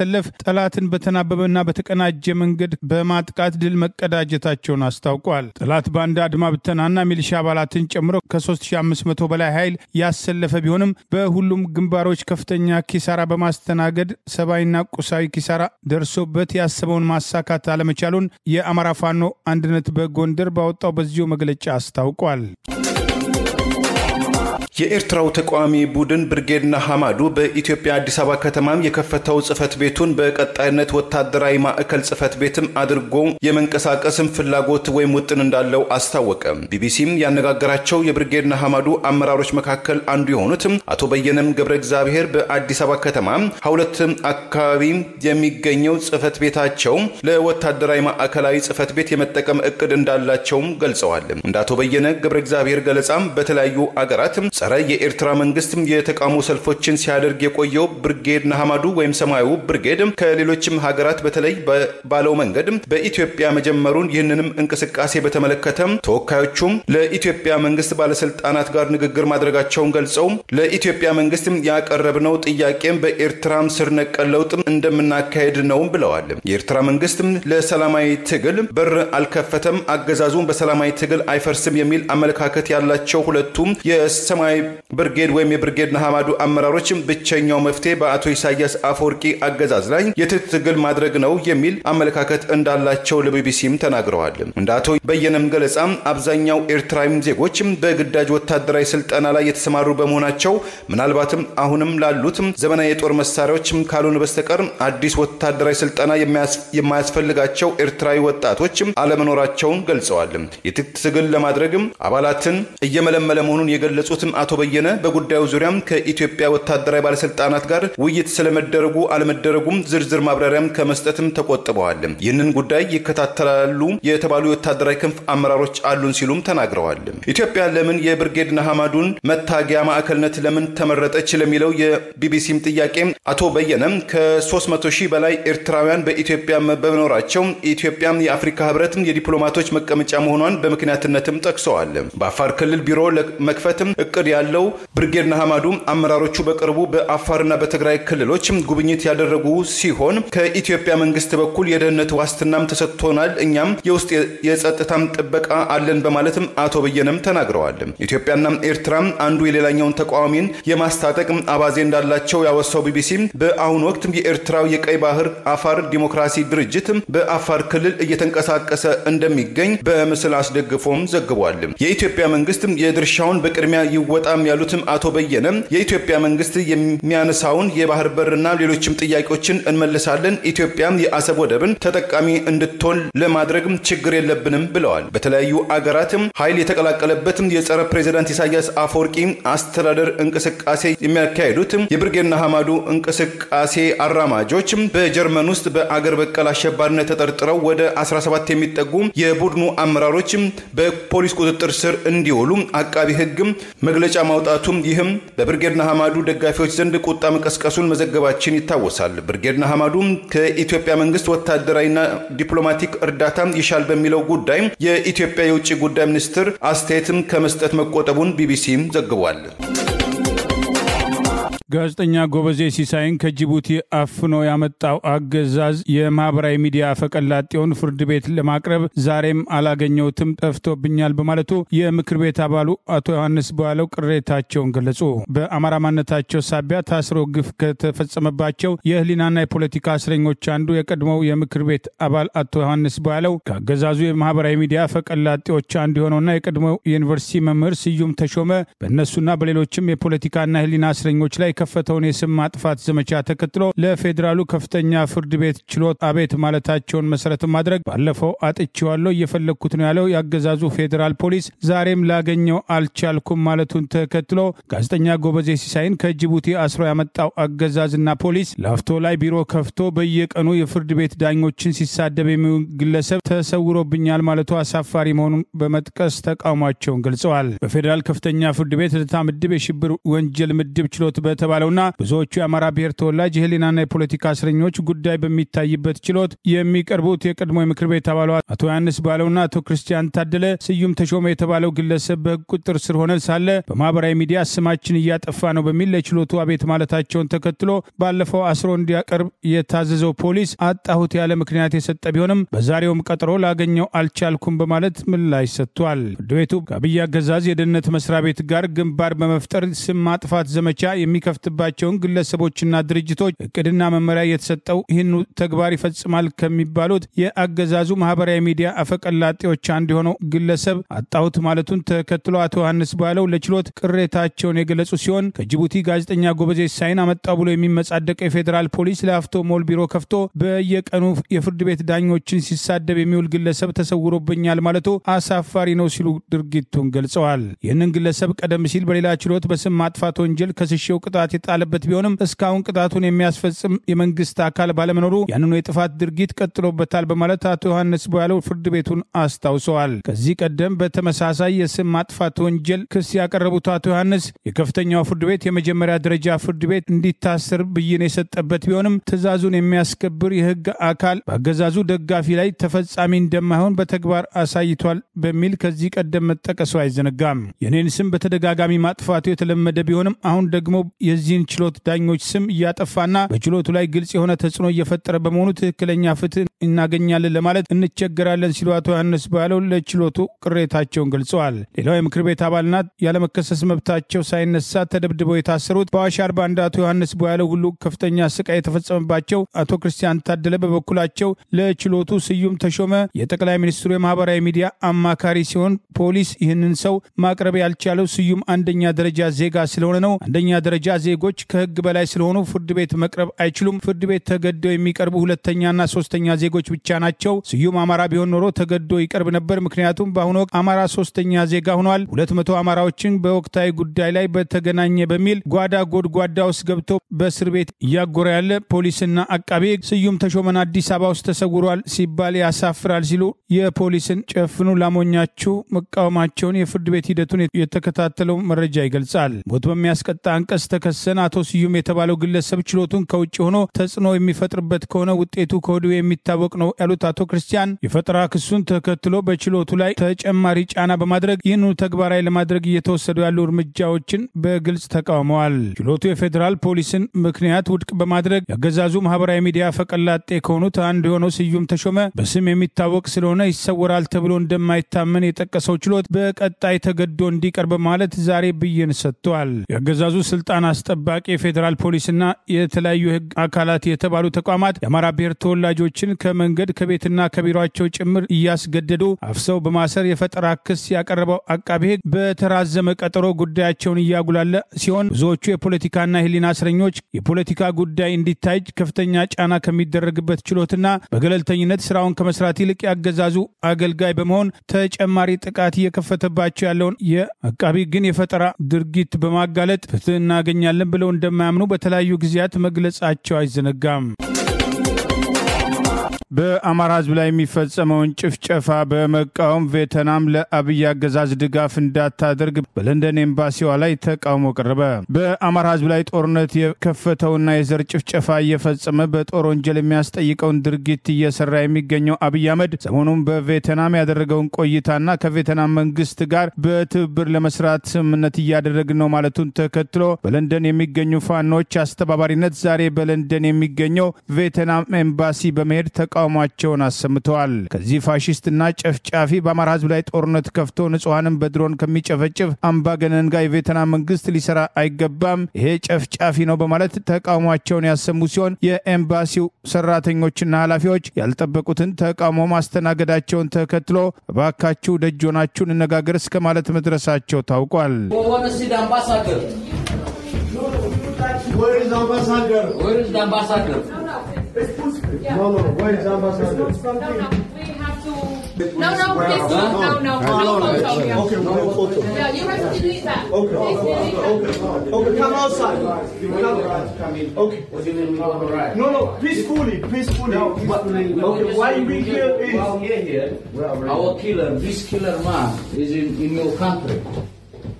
ጠላትን በተናበበና በተቀናጀ መንገድ በማጥቃት ድል መቀዳጀታቸውን አስታውቋል። ጠላት ባንዳ አድማ ብተናና ሚሊሻ አባላትን ጨምሮ ከ3500 በላይ ኃይል ያሰለፈ ቢሆንም በሁሉም ግንባሮች ከፍተኛ ኪሳራ በማስተናገድ ሰብአዊና ቁሳዊ ኪሳራ ደርሶበት ያሰበውን ማሳካት አለመቻሉን የአማራ ፋኖ አንድነት በጎንደር ባወጣው በዚሁ መግለጫ አስታውቋል። የኤርትራው ተቃዋሚ ቡድን ብርጌድና ሐማዱ በኢትዮጵያ አዲስ አበባ ከተማም የከፈተው ጽፈት ቤቱን በቀጣይነት ወታደራዊ ማዕከል ጽፈት ቤትም አድርጎ የመንቀሳቀስም ፍላጎት ወይም ውጥን እንዳለው አስታወቀ። ቢቢሲም ያነጋገራቸው የብርጌድና ሐማዱ አመራሮች መካከል አንዱ የሆኑት አቶ በየነም ገብረ እግዚአብሔር በአዲስ አበባ ከተማ ሐውለት አካባቢ የሚገኘው ጽፈት ቤታቸው ለወታደራዊ ማዕከላዊ ጽፈት ቤት የመጠቀም እቅድ እንዳላቸውም ገልጸዋል። እንደ አቶ በየነ ገብረ እግዚአብሔር ገለጻም በተለያዩ አገራት ጸረ የኤርትራ መንግስት የተቃውሞ ሰልፎችን ሲያደርግ የቆየው ብርጌድ ንሓመዱ ወይም ሰማያዊ ብርጌድ ከሌሎችም ሀገራት በተለይ ባለው መንገድ በኢትዮጵያ መጀመሩን ይህንንም እንቅስቃሴ በተመለከተ ተወካዮቹም ለኢትዮጵያ መንግስት ባለስልጣናት ጋር ንግግር ማድረጋቸውን ገልጸው ለኢትዮጵያ መንግስት ያቀረብነው ጥያቄም በኤርትራም ስር ነቀል ለውጥ እንደምናካሄድ ነው ብለዋል። የኤርትራ መንግስት ለሰላማዊ ትግል በር አልከፈተም፣ አገዛዙን በሰላማዊ ትግል አይፈርስም የሚል አመለካከት ያላቸው ሁለቱም የሰማያዊ ብርጌድ ወይም የብርጌድ ንሓመዱ አመራሮች ብቸኛው መፍትሄ በአቶ ኢሳያስ አፈወርቂ አገዛዝ ላይ የትግል ማድረግ ነው የሚል አመለካከት እንዳላቸው ለቢቢሲም ተናግረዋል። እንደ አቶ በየነም ገለጻ አብዛኛው ኤርትራዊ ዜጎች በግዳጅ ወታደራዊ ስልጠና ላይ የተሰማሩ በመሆናቸው ምናልባትም አሁንም ላሉት ዘመናዊ የጦር መሳሪያዎች ካልሆነ በስተቀር አዲስ ወታደራዊ ስልጠና የማያስፈልጋቸው ኤርትራዊ ወጣቶች አለመኖራቸውን ገልጸዋል። የትግል ለማድረግ አባላትን እየመለመለ መሆኑን የገለጹት አቶ በየነ በጉዳዩ ዙሪያ ከኢትዮጵያ ወታደራዊ ባለስልጣናት ጋር ውይይት ስለመደረጉ አለመደረጉም ዝርዝር ማብራሪያም ከመስጠትም ተቆጥበዋል። ይህንን ጉዳይ ይከታተላሉ የተባሉ የወታደራዊ ክንፍ አመራሮች አሉን ሲሉም ተናግረዋል። ኢትዮጵያ ለምን የብርጌድ ንሓመዱን መታገያ ማዕከልነት ለምን ተመረጠች ለሚለው የቢቢሲም ጥያቄ አቶ በየነ ከ300,000 በላይ ኤርትራውያን በኢትዮጵያ በመኖራቸው ኢትዮጵያ የአፍሪካ ህብረት የዲፕሎማቶች መቀመጫ መሆኗን በምክንያትነትም ጠቅሰዋል። በአፋር ክልል ቢሮ ለመክፈትም እቅድ ያለው ብርጌድ ንሓመዱ አመራሮቹ በቅርቡ በአፋርና በትግራይ ክልሎች ጉብኝት ያደረጉ ሲሆን ከኢትዮጵያ መንግስት በኩል የደህንነት ዋስትናም ተሰጥቶናል፣ እኛም የውስጥ የጸጥታም ጥበቃ አለን በማለትም አቶ በየነም ተናግረዋል። ኢትዮጵያና ኤርትራ አንዱ የሌላኛውን ተቃዋሚን የማስታጠቅ አባዜ እንዳላቸው ያወሳው ቢቢሲ በአሁኑ ወቅት የኤርትራው የቀይ ባህር አፋር ዲሞክራሲ ድርጅት በአፋር ክልል እየተንቀሳቀሰ እንደሚገኝ በምስል አስደግፎም ዘግቧል። የኢትዮጵያ መንግስት የድርሻውን በቅድሚያ ይወጣም ያሉትም አቶ በየነ የኢትዮጵያ መንግስት የሚያነሳውን የባህር በርና ሌሎችም ጥያቄዎችን እንመልሳለን፣ ኢትዮጵያ የአሰብ ወደብን ተጠቃሚ እንድትሆን ለማድረግ ችግር የለብንም ብለዋል። በተለያዩ አገራትም ኃይል የተቀላቀለበትም የጸረ ፕሬዝዳንት ኢሳያስ አፈወርቂ አስተዳደር እንቅስቃሴ የሚያካሂዱት የብርጌድ ንሓመዱ እንቅስቃሴ አራማጆች በጀርመን ውስጥ በአገር በቀል አሸባሪነት ተጠርጥረው ወደ 17 የሚጠጉ የቡድኑ አመራሮች በፖሊስ ቁጥጥር ስር እንዲውሉ አቃቢ ህግ መግለጫ ማውጣቱም ይህም በብርጌድ ንሓመዱ ደጋፊዎች ዘንድ ቁጣ መቀስቀሱን መዘገባችን ይታወሳል። ብርጌድ ንሓመዱ ከኢትዮጵያ መንግስት ወታደራዊና ዲፕሎማቲክ እርዳታ ይሻል በሚለው ጉዳይ የኢትዮጵያ የውጭ ጉዳይ ሚኒስትር አስተያየትም ከመስጠት መቆጠቡን ቢቢሲ ዘግቧል። ጋዜጠኛ ጎበዜ ሲሳይን ከጅቡቲ አፍኖ ያመጣው አገዛዝ የማህበራዊ ሚዲያ ፈቀላጤውን ፍርድ ቤት ለማቅረብ ዛሬም አላገኘውትም ጠፍቶብኛል በማለቱ የምክር ቤት አባሉ አቶ ዮሐንስ ቧያለው ቅሬታቸውን ገለጹ። በአማራ ማንነታቸው ሳቢያ ታስሮ ግፍ ከተፈጸመባቸው የህሊናና የፖለቲካ እስረኞች አንዱ የቀድሞው የምክር ቤት አባል አቶ ዮሐንስ ቧያለው ከአገዛዙ የማህበራዊ ሚዲያ ፈቀላጤዎች አንዱ የሆነውና የቀድሞው ዩኒቨርሲቲ መምህር ስዩም ተሾመ በእነሱና በሌሎችም የፖለቲካና ህሊና እስረኞች ላይ ከፈተውን የስም ማጥፋት ዘመቻ ተከትሎ ለፌዴራሉ ከፍተኛ ፍርድ ቤት ችሎት አቤት ማለታቸውን መሰረት ማድረግ ባለፈው አጥቼዋለሁ እየፈለኩት ነው ያለው ያገዛዙ ፌዴራል ፖሊስ ዛሬም ላገኘው አልቻልኩም ማለቱን ተከትሎ ጋዜጠኛ ጎበዜ ሲሳይን ከጅቡቲ አስሮ ያመጣው አገዛዝና ፖሊስ ላፍቶ ላይ ቢሮ ከፍቶ በየቀኑ የፍርድ ቤት ዳኞችን ሲሳደብ የሚውል ግለሰብ ተሰውሮብኛል ማለቱ አሳፋሪ መሆኑን በመጥቀስ ተቃውሟቸውን ገልጸዋል። በፌዴራል ከፍተኛ ፍርድ ቤት ልደታ ምድብ የሽብር ወንጀል ምድብ ችሎት በተባለውና ብዙዎቹ የአማራ ብሔር ተወላጅ የህሊናና የፖለቲካ እስረኞች ጉዳይ በሚታይበት ችሎት የሚቀርቡት የቀድሞ የምክር ቤት አባሉ አቶ ዮሐንስ ቧያለውና አቶ ክርስቲያን ታደለ ስዩም ተሾመ የተባለው ግለሰብ በቁጥጥር ስር ሆነ ሳለ በማህበራዊ ሚዲያ ስማችን እያጠፋ ነው በሚል ለችሎቱ አቤት ማለታቸውን ተከትሎ ባለፈው አስሮ እንዲያቀርብ የታዘዘው ፖሊስ አጣሁት ያለ ምክንያት የሰጠ ቢሆንም በዛሬውም ቀጠሮ ላገኘው አልቻልኩም በማለት ምላሽ ሰጥቷል። ፍርድ ቤቱ ከአብይ አገዛዝ የደህንነት መስሪያ ቤት ጋር ግንባር በመፍጠር ስም ማጥፋት ዘመቻ የሚከፍትባቸውን ግለሰቦችና ድርጅቶች እቅድና መመሪያ የተሰጠው ይህን ተግባር ይፈጽማል ከሚባሉት የአገዛዙ ማህበራዊ ሚዲያ አፈቀላጤዎች አንዱ የሆነው ግለሰብ አጣሁት ማለቱን ተከትሎ አቶ ዮሐንስ ቧያለው ለችሎት ቅሬታቸውን የገለጹ ሲሆን ከጅቡቲ ጋዜጠኛ ጎበዜ ሲሳይን አመጣው ብሎ የሚመጻደቀው የፌዴራል ፖሊስ ለአፍቶ ሞል ቢሮ ከፍቶ በየቀኑ የፍርድ ቤት ዳኞችን ሲሳደብ የሚውል ግለሰብ ተሰውሮብኛል ማለቱ አሳፋሪ ነው ሲሉ ድርጊቱን ገልጸዋል። ይህንን ግለሰብ ቀደም ሲል በሌላ ችሎት በስም ማጥፋት ወንጀል ከስሼው ቅጣት ቅጣት የጣለበት ቢሆንም እስካሁን ቅጣቱን የሚያስፈጽም የመንግስት አካል ባለመኖሩ ያንኑ የጥፋት ድርጊት ቀጥሎበታል በማለት አቶ ዮሐንስ ቦያለው ፍርድ ቤቱን አስታውሰዋል። ከዚህ ቀደም በተመሳሳይ የስም ማጥፋት ወንጀል ክስ ያቀረቡት አቶ ዮሐንስ የከፍተኛው ፍርድ ቤት የመጀመሪያ ደረጃ ፍርድ ቤት እንዲታሰር ብይን የሰጠበት ቢሆንም ትዕዛዙን የሚያስከብር የህግ አካል በአገዛዙ ደጋፊ ላይ ተፈጻሚ እንደማይሆን በተግባር አሳይቷል በሚል ከዚህ ቀደም መጠቀሱ አይዘነጋም። የኔን ስም በተደጋጋሚ ማጥፋቱ የተለመደ ቢሆንም አሁን ደግሞ የዚህን ችሎት ዳኞች ስም እያጠፋና በችሎቱ ላይ ግልጽ የሆነ ተጽዕኖ እየፈጠረ በመሆኑ ትክክለኛ ፍትህ እናገኛለን ለማለት እንቸገራለን ሲሉ አቶ ዮሐንስ ቦያለው ለችሎቱ ቅሬታቸውን ገልጸዋል። ሌላው የምክር ቤት አባልና ያለመከሰስ መብታቸው ሳይነሳ ተደብድበው የታሰሩት በአዋሽ አርባ እንደ አቶ ዮሐንስ ቦያለው ሁሉ ከፍተኛ ስቃይ የተፈጸመባቸው አቶ ክርስቲያን ታደለ በበኩላቸው ለችሎቱ ስዩም ተሾመ የጠቅላይ ሚኒስትሩ የማህበራዊ ሚዲያ አማካሪ ሲሆን ፖሊስ ይህንን ሰው ማቅረብ ያልቻለው ስዩም አንደኛ ደረጃ ዜጋ ስለሆነ ነው። አንደኛ ደረጃ ዜጎች ከህግ በላይ ስለሆኑ ፍርድ ቤት መቅረብ አይችሉም። ፍርድ ቤት ተገደው የሚቀርቡ ሁለተኛና ሶስተኛ ዜጎች ብቻ ናቸው። ስዩም አማራ ቢሆን ኖሮ ተገዶ ይቀርብ ነበር። ምክንያቱም በአሁኑ ወቅት አማራ ሶስተኛ ዜጋ ሆኗል። 200 አማራዎችን በወቅታዊ ጉዳይ ላይ በተገናኘ በሚል ጓዳ ጎድጓዳ ውስጥ ገብቶ በእስር ቤት እያጎረ ያለ ፖሊስና አቃቤ ስዩም ተሾመን አዲስ አበባ ውስጥ ተሰውሯል ሲባል ያሳፍራል ሲሉ የፖሊስን ጨፍኑ ላሞኛችሁ መቃወማቸውን የፍርድ ቤት ሂደቱን የተከታተለው መረጃ ይገልጻል። ሞት በሚያስቀጣ አንቀጽ ተከሰነ አቶ ስዩም የተባለው ግለሰብ ችሎቱን ከውጭ ሆኖ ተጽዕኖ የሚፈጥርበት ከሆነ ውጤቱ ከወዲሁ የሚታወቅ ነው ያሉት አቶ ክርስቲያን የፈጠራ ክሱን ተከትሎ በችሎቱ ላይ ተጨማሪ ጫና በማድረግ ይህንኑ ተግባራዊ ለማድረግ እየተወሰዱ ያሉ እርምጃዎችን በግልጽ ተቃውመዋል። ችሎቱ የፌዴራል ፖሊስን ምክንያት ውድቅ በማድረግ ያገዛዙ ማህበራዊ ሚዲያ ፈቀላጤ ከሆኑት አንዱ የሆነው ስዩም ተሾመ በስም የሚታወቅ ስለሆነ ይሰወራል ተብሎ እንደማይታመን የጠቀሰው ችሎት በቀጣይ ተገዶ እንዲቀርብ ማለት ዛሬ ብይን ሰጥቷል። ያገዛዙ ስልጣን አስጠባቂ የፌዴራል ፖሊስና የተለያዩ ህግ አካላት የተባሉ ተቋማት የአማራ ብሔር ተወላጆችን ከመንገድ ከቤትና ከቢሮአቸው ጭምር እያስገደዱ አፍሰው በማሰር የፈጠራ ክስ ያቀረበው አቃቤ ህግ በተራዘመ ቀጠሮ ጉዳያቸውን እያጉላለ ሲሆን ብዙዎቹ የፖለቲካና የህሊና እስረኞች የፖለቲካ ጉዳይ እንዲታይ ከፍተኛ ጫና ከሚደረግበት ችሎትና በገለልተኝነት ስራውን ከመስራት ይልቅ ያገዛዙ አገልጋይ በመሆን ተጨማሪ ጥቃት እየከፈተባቸው ያለውን የአቃቤ ግን የፈጠራ ድርጊት በማጋለጥ ፍትህ እናገኛለን ብለው እንደማያምኑ በተለያዩ ጊዜያት መግለጻቸው አይዘነጋም። በአማራ ህዝብ ላይ የሚፈጸመውን ጭፍጨፋ በመቃወም ቬትናም ለአብይ አገዛዝ ድጋፍ እንዳታደርግ በለንደን ኤምባሲዋ ላይ ተቃውሞ ቀረበ። በአማራ ህዝብ ላይ ጦርነት የከፈተውና የዘር ጭፍጨፋ እየፈጸመ በጦር ወንጀል የሚያስጠይቀውን ድርጊት እየሰራ የሚገኘው አብይ አህመድ ሰሞኑን በቬትናም ያደረገውን ቆይታና ከቬትናም መንግስት ጋር በትብብር ለመስራት ስምምነት እያደረግን ነው ማለቱን ተከትሎ በለንደን የሚገኙ ፋኖች አስተባባሪነት ዛሬ በለንደን የሚገኘው ቬትናም ኤምባሲ በመሄድ ተቃውሟቸውን አሰምተዋል። ከዚህ ፋሺስትና ጨፍጫፊ በአማራ ህዝብ ላይ ጦርነት ከፍቶ ንጹሃንን በድሮን ከሚጨፈጭፍ አምባገነን ጋር የቬትናም መንግስት ሊሰራ አይገባም፣ ይሄ ጨፍጫፊ ነው በማለት ተቃውሟቸውን ያሰሙ ሲሆን የኤምባሲው ሰራተኞችና ኃላፊዎች ያልጠበቁትን ተቃውሞ ማስተናገዳቸውን ተከትሎ እባካችሁ ደጅ ሆናችሁ እንነጋገር እስከ ማለት መድረሳቸው ታውቋል። Where is the ambassador? Where is the ambassador? No, where is the ambassador? No, we have to... No, please don't. No photo. Okay, no photo. Yeah, you have to delete that. Okay, come outside. Okay. No, peacefully. Okay, why we here is... While we're here, our killer, this killer man, is in your country.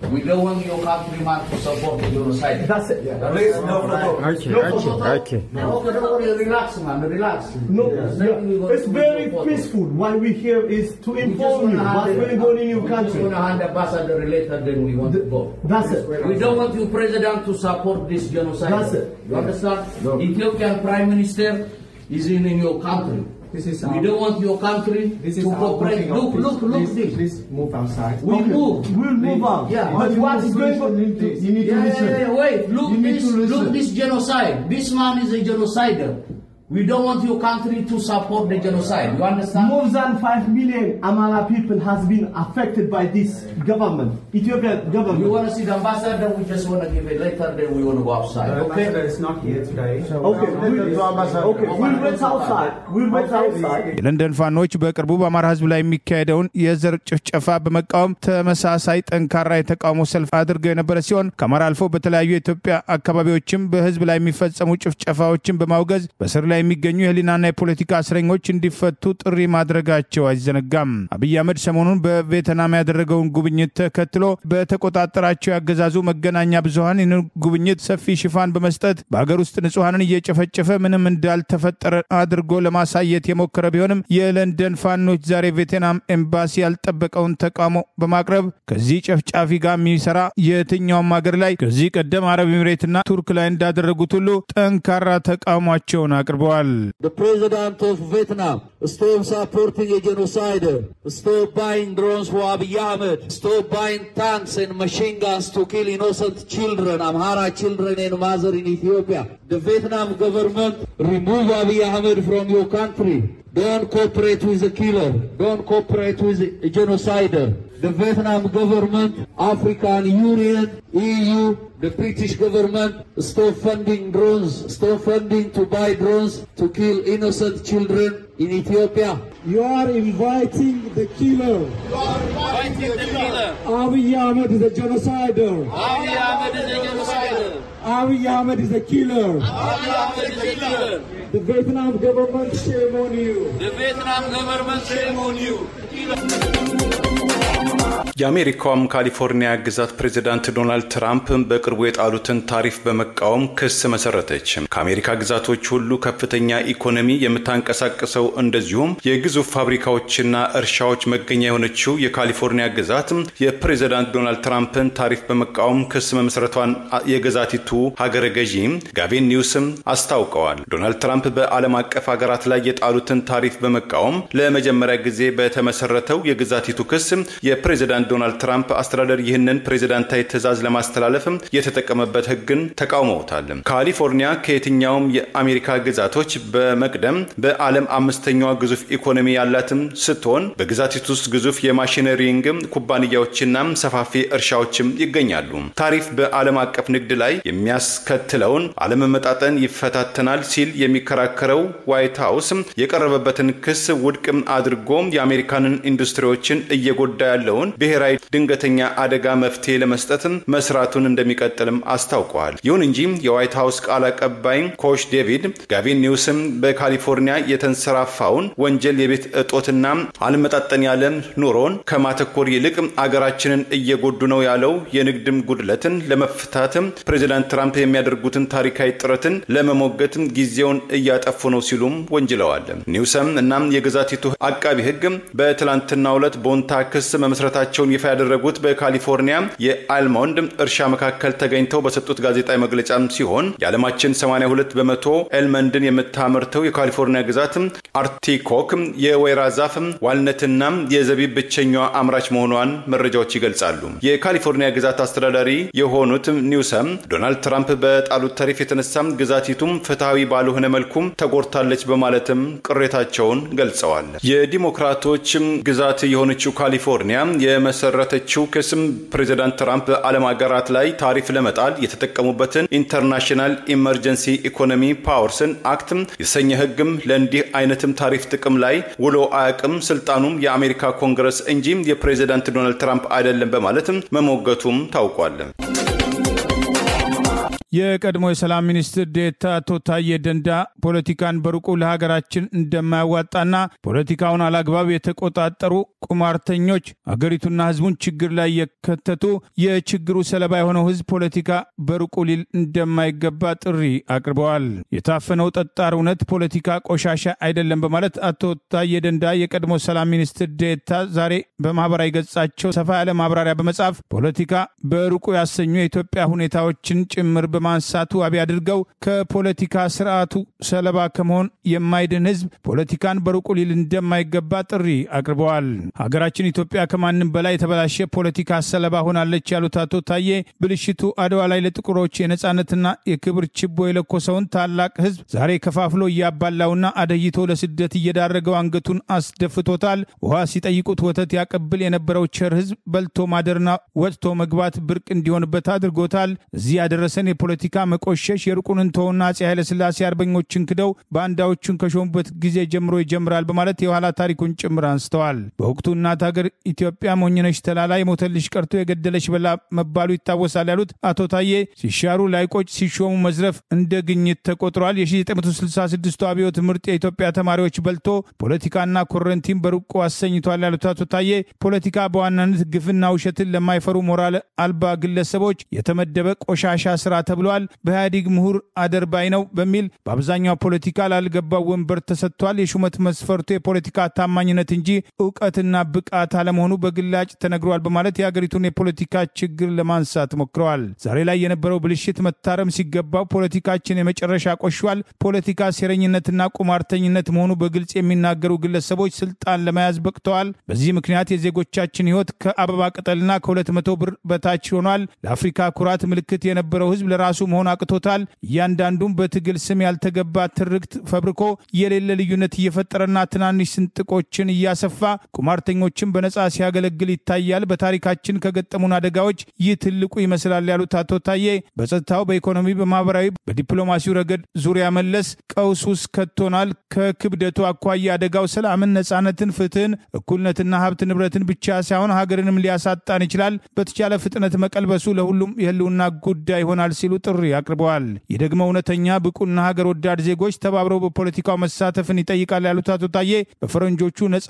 We don't want your countryman to support the genocide. That's it. Please, no photo. Okay. No, relax, man. Relax. No, it's very peaceful. Why we here is to inform you what's going on in your country. We're going to hand the ambassador later, then we want to go. That's it. We don't want you, President, to support this genocide. That's it. You understand? No. Ethiopian Prime Minister is in your country. We don't want your country to cooperate. Look this. Please move outside. We'll move out. Yeah. But what is going on? You need to listen. Wait. Look this genocide. This man is a genocider. We don't want your country to support the genocide. You understand? More than 5 million Amara people has been affected by this government, Ethiopian government. You want to see the ambassador? We just want to give a letter, then we want to go outside. Okay? Ambassador is not here today. Okay, we'll wait outside. We'll wait outside. የለንደን ፋኖች በቅርቡ በአማራ ህዝብ ላይ የሚካሄደውን የዘር ጭፍጨፋ በመቃወም ተመሳሳይ ጠንካራ የተቃውሞ ሰልፍ አድርገው የነበረ ሲሆን ከአማራ አልፎ በተለያዩ የኢትዮጵያ አካባቢዎችም በህዝብ ላይ የሚፈጸሙ ጭፍጨፋዎችን በማውገዝ በስር ላይ የሚገኙ የህሊናና የፖለቲካ እስረኞች እንዲፈቱ ጥሪ ማድረጋቸው አይዘነጋም። አብይ አህመድ ሰሞኑን በቬትናም ያደረገውን ጉብኝት ተከትሎ በተቆጣጠራቸው ያገዛዙ መገናኛ ብዙሃን ይህን ጉብኝት ሰፊ ሽፋን በመስጠት በአገር ውስጥ ንጹሃንን እየጨፈጨፈ ምንም እንዳልተፈጠረ አድርጎ ለማሳየት የሞከረ ቢሆንም የለንደን ፋኖች ዛሬ ቬትናም ኤምባሲ ያልጠበቀውን ተቃውሞ በማቅረብ ከዚህ ጨፍጫፊ ጋር የሚሰራ የትኛውም ሀገር ላይ ከዚህ ቀደም አረብ ኤሚሬትና ቱርክ ላይ እንዳደረጉት ሁሉ ጠንካራ ተቃውሟቸውን አቅርበዋል። The president of Vietnam, stop supporting a genocide, stop buying drones for Abiy Ahmed, stop buying tanks and machine guns to kill innocent children, Amhara children and mothers in Ethiopia. The Vietnam government, remove Abiy Ahmed from your country. Don't cooperate with the killer. Don't cooperate with a genocider. The Vietnam government, African Union, EU, the British government, stop funding drones, stop funding to buy drones to kill innocent children in Ethiopia. You are inviting the killer. You are inviting the killer. Abiy Ahmed is a genocider. Abiy Ahmed is a genocider. Abiy Ahmed is a killer. Abiy Ahmed is a killer. The Vietnam government, shame on you. The Vietnam government, shame on you. የአሜሪካውም ካሊፎርኒያ ግዛት ፕሬዚዳንት ዶናልድ ትራምፕ በቅርቡ የጣሉትን ታሪፍ በመቃወም ክስ መሰረተች። ከአሜሪካ ግዛቶች ሁሉ ከፍተኛ ኢኮኖሚ የምታንቀሳቅሰው እንደዚሁም የግዙፍ ፋብሪካዎችና እርሻዎች መገኛ የሆነችው የካሊፎርኒያ ግዛት የፕሬዚዳንት ዶናልድ ትራምፕን ታሪፍ በመቃወም ክስ መመስረቷን የግዛቲቱ ሀገረ ገዢ ጋቪን ኒውሰም አስታውቀዋል። ዶናልድ ትራምፕ በዓለም አቀፍ ሀገራት ላይ የጣሉትን ታሪፍ በመቃወም ለመጀመሪያ ጊዜ በተመሰረተው የግዛቲቱ ክስ የፕሬዚዳንት ዶናልድ ትራምፕ አስተዳደር ይህንን ፕሬዚዳንታዊ ትዕዛዝ ለማስተላለፍ የተጠቀመበት ህግን ተቃውመውታል። ካሊፎርኒያ ከየትኛውም የአሜሪካ ግዛቶች በመቅደም በዓለም አምስተኛዋ ግዙፍ ኢኮኖሚ ያላትም ስትሆን በግዛቲቱ ውስጥ ግዙፍ የማሽነሪንግ ኩባንያዎችና ሰፋፊ እርሻዎችም ይገኛሉ። ታሪፍ በዓለም አቀፍ ንግድ ላይ የሚያስከትለውን አለመመጣጠን ይፈታተናል ሲል የሚከራከረው ዋይት ሃውስ የቀረበበትን ክስ ውድቅ አድርጎ የአሜሪካንን ኢንዱስትሪዎችን እየጎዳ ያለውን ብሔራዊ ድንገተኛ አደጋ መፍትሄ ለመስጠት መስራቱን እንደሚቀጥልም አስታውቀዋል። ይሁን እንጂ የዋይት ሃውስ ቃል አቀባይ ኮሽ ዴቪድ ጋቪን ኒውሰም በካሊፎርኒያ የተንሰራፋውን ወንጀል የቤት እጦትና አልመጣጠን ያለ ኑሮን ከማተኮር ይልቅ አገራችንን እየጎዱ ነው ያለው የንግድም ጉድለትን ለመፍታት ፕሬዚዳንት ትራምፕ የሚያደርጉትን ታሪካዊ ጥረትን ለመሞገት ጊዜውን እያጠፉ ነው ሲሉም ወንጅለዋል። ኒውሰም እናም የግዛቲቱ አቃቢ ህግ በትላንትናው ዕለት ቦንታ ክስ መመስረታቸውን ይፋ ያደረጉት በካሊፎርኒያ የአልሞንድ እርሻ መካከል ተገኝተው በሰጡት ጋዜጣዊ መግለጫ ሲሆን የዓለማችን 82% ኤልመንድን የምታመርተው የካሊፎርኒያ ግዛት አርቲኮክ የወይራ ዛፍ ዋልነትና የዘቢብ ብቸኛዋ አምራች መሆኗን መረጃዎች ይገልጻሉ። የካሊፎርኒያ ግዛት አስተዳዳሪ የሆኑት ኒውሰም ዶናልድ ትራምፕ በጣሉት ታሪፍ የተነሳ ግዛቲቱም ፍትሃዊ ባልሆነ መልኩ ተጎድታለች በማለትም ቅሬታቸውን ገልጸዋል። የዲሞክራቶች ግዛት የሆነችው ካሊፎርኒያ የመሰረተችው ክስም ፕሬዚዳንት ትራምፕ ዓለም ሀገራት ላይ ታሪፍ ለመጣል የተጠቀሙበትን ኢንተርናሽናል ኢመርጀንሲ ኢኮኖሚ ፓወርስን አክት የተሰኘ ህግም ለእንዲህ አይነትም ታሪፍ ጥቅም ላይ ውሎ አያውቅም፣ ስልጣኑም የአሜሪካ ኮንግረስ እንጂ የፕሬዚዳንት ዶናልድ ትራምፕ አይደለም በማለት መሞገቱም ታውቋል። የቀድሞ የሰላም ሚኒስትር ዴታ አቶ ታዬ ደንዳ ፖለቲካን በሩቁ ለሀገራችን እንደማያዋጣና ፖለቲካውን አላግባብ የተቆጣጠሩ ቁማርተኞች አገሪቱና ህዝቡን ችግር ላይ የከተቱ የችግሩ ሰለባ የሆነው ህዝብ ፖለቲካ በሩቁ ሊል እንደማይገባ ጥሪ አቅርበዋል። የታፈነው ጠጣር እውነት ፖለቲካ ቆሻሻ አይደለም በማለት አቶ ታዬ ደንዳ የቀድሞ ሰላም ሚኒስትር ዴታ ዛሬ በማህበራዊ ገጻቸው ሰፋ ያለ ማብራሪያ በመጻፍ ፖለቲካ በሩቁ ያሰኙ የኢትዮጵያ ሁኔታዎችን ጭምር በማንሳቱ ዋቢ አድርገው ከፖለቲካ ስርዓቱ ሰለባ ከመሆን የማይድን ህዝብ ፖለቲካን በሩቁ ሊል እንደማይገባ ጥሪ አቅርበዋል። ሀገራችን ኢትዮጵያ ከማንም በላይ የተበላሸ ፖለቲካ ሰለባ ሆናለች ያሉት አቶ ታዬ ብልሽቱ አድዋ ላይ ለጥቁሮች የነጻነትና የክብር ችቦ የለኮሰውን ታላቅ ህዝብ ዛሬ ከፋፍሎ እያባላውና አደይቶ ለስደት እየዳረገው አንገቱን አስደፍቶታል። ውሃ ሲጠይቁት ወተት ያቀብል የነበረው ቸር ህዝብ በልቶ ማደርና ወጥቶ መግባት ብርቅ እንዲሆንበት አድርጎታል። እዚህ ያደረሰን የፖለቲካ መቆሸሽ የሩቁን እንተውና አፄ ኃይለ ሥላሴ አርበኞችን ክደው ባንዳዎቹን ከሾሙበት ጊዜ ጀምሮ ይጀምራል በማለት የኋላ ታሪኩን ጭምር አንስተዋል። በወቅቱ እናት ሀገር ኢትዮጵያ ሞኝነሽ ተላላይ ሞተልሽ ቀርቶ የገደለሽ በላ መባሉ ይታወሳል ያሉት አቶ ታዬ ሲሻሩ ላይቆጭ ሲሾሙ መዝረፍ እንደ ግኝት ተቆጥሯል። የ1966 አብዮት ምርጥ የኢትዮጵያ ተማሪዎች በልቶ ፖለቲካና ኮረንቲን በሩቁ አሰኝቷል ያሉት አቶ ታዬ ፖለቲካ በዋናነት ግፍና ውሸትን ለማይፈሩ ሞራል አልባ ግለሰቦች የተመደበ ቆሻሻ ስራ ተብሏል። በኢህአዴግ ምሁር አደርባይ ነው በሚል በአብዛኛው ፖለቲካ ላልገባው ወንበር ተሰጥቷል። የሹመት መስፈርቱ የፖለቲካ ታማኝነት እንጂ ዕውቀትና ብቃት አለመሆኑ በግላጭ ተነግሯል በማለት የሀገሪቱን የፖለቲካ ችግር ለማንሳት ሞክረዋል። ዛሬ ላይ የነበረው ብልሽት መታረም ሲገባው ፖለቲካችን የመጨረሻ ቆሽሿል። ፖለቲካ ሴረኝነትና ቁማርተኝነት መሆኑ በግልጽ የሚናገሩ ግለሰቦች ስልጣን ለመያዝ በቅተዋል። በዚህ ምክንያት የዜጎቻችን ህይወት ከአበባ ቅጠልና ከ200 ብር በታች ሆኗል። ለአፍሪካ ኩራት ምልክት የነበረው ህዝብ ለራሱ መሆን አቅቶታል። እያንዳንዱም በትግል ስም ያልተገባ ትርክት ፈብርኮ የሌለ ልዩነት እየፈጠረና ትናንሽ ስንጥቆችን እያሰፋ ቁማርተኞችን በነጻ ሲያገለግል ይታያል። በታሪካችን ከገጠሙን አደጋዎች ይህ ትልቁ ይመስላል ያሉት አቶ ታዬ በጸጥታው፣ በኢኮኖሚ፣ በማህበራዊ፣ በዲፕሎማሲው ረገድ ዙሪያ መለስ ቀውስ ውስጥ ከቶናል። ከክብደቱ አኳያ አደጋው ሰላምን፣ ነጻነትን፣ ፍትህን፣ እኩልነትና ሀብት ንብረትን ብቻ ሳይሆን ሀገርንም ሊያሳጣን ይችላል። በተቻለ ፍጥነት መቀልበሱ ለሁሉም የህልውና ጉዳይ ይሆናል ሲሉ ጥሪ አቅርበዋል። ይህ ደግሞ እውነተኛ ብቁና ሀገር ወዳድ ዜጎች ተባብረው በፖለቲካው መሳተፍን ይጠይቃል ያሉት አቶ ታዬ በፈረንጆቹ ነጻ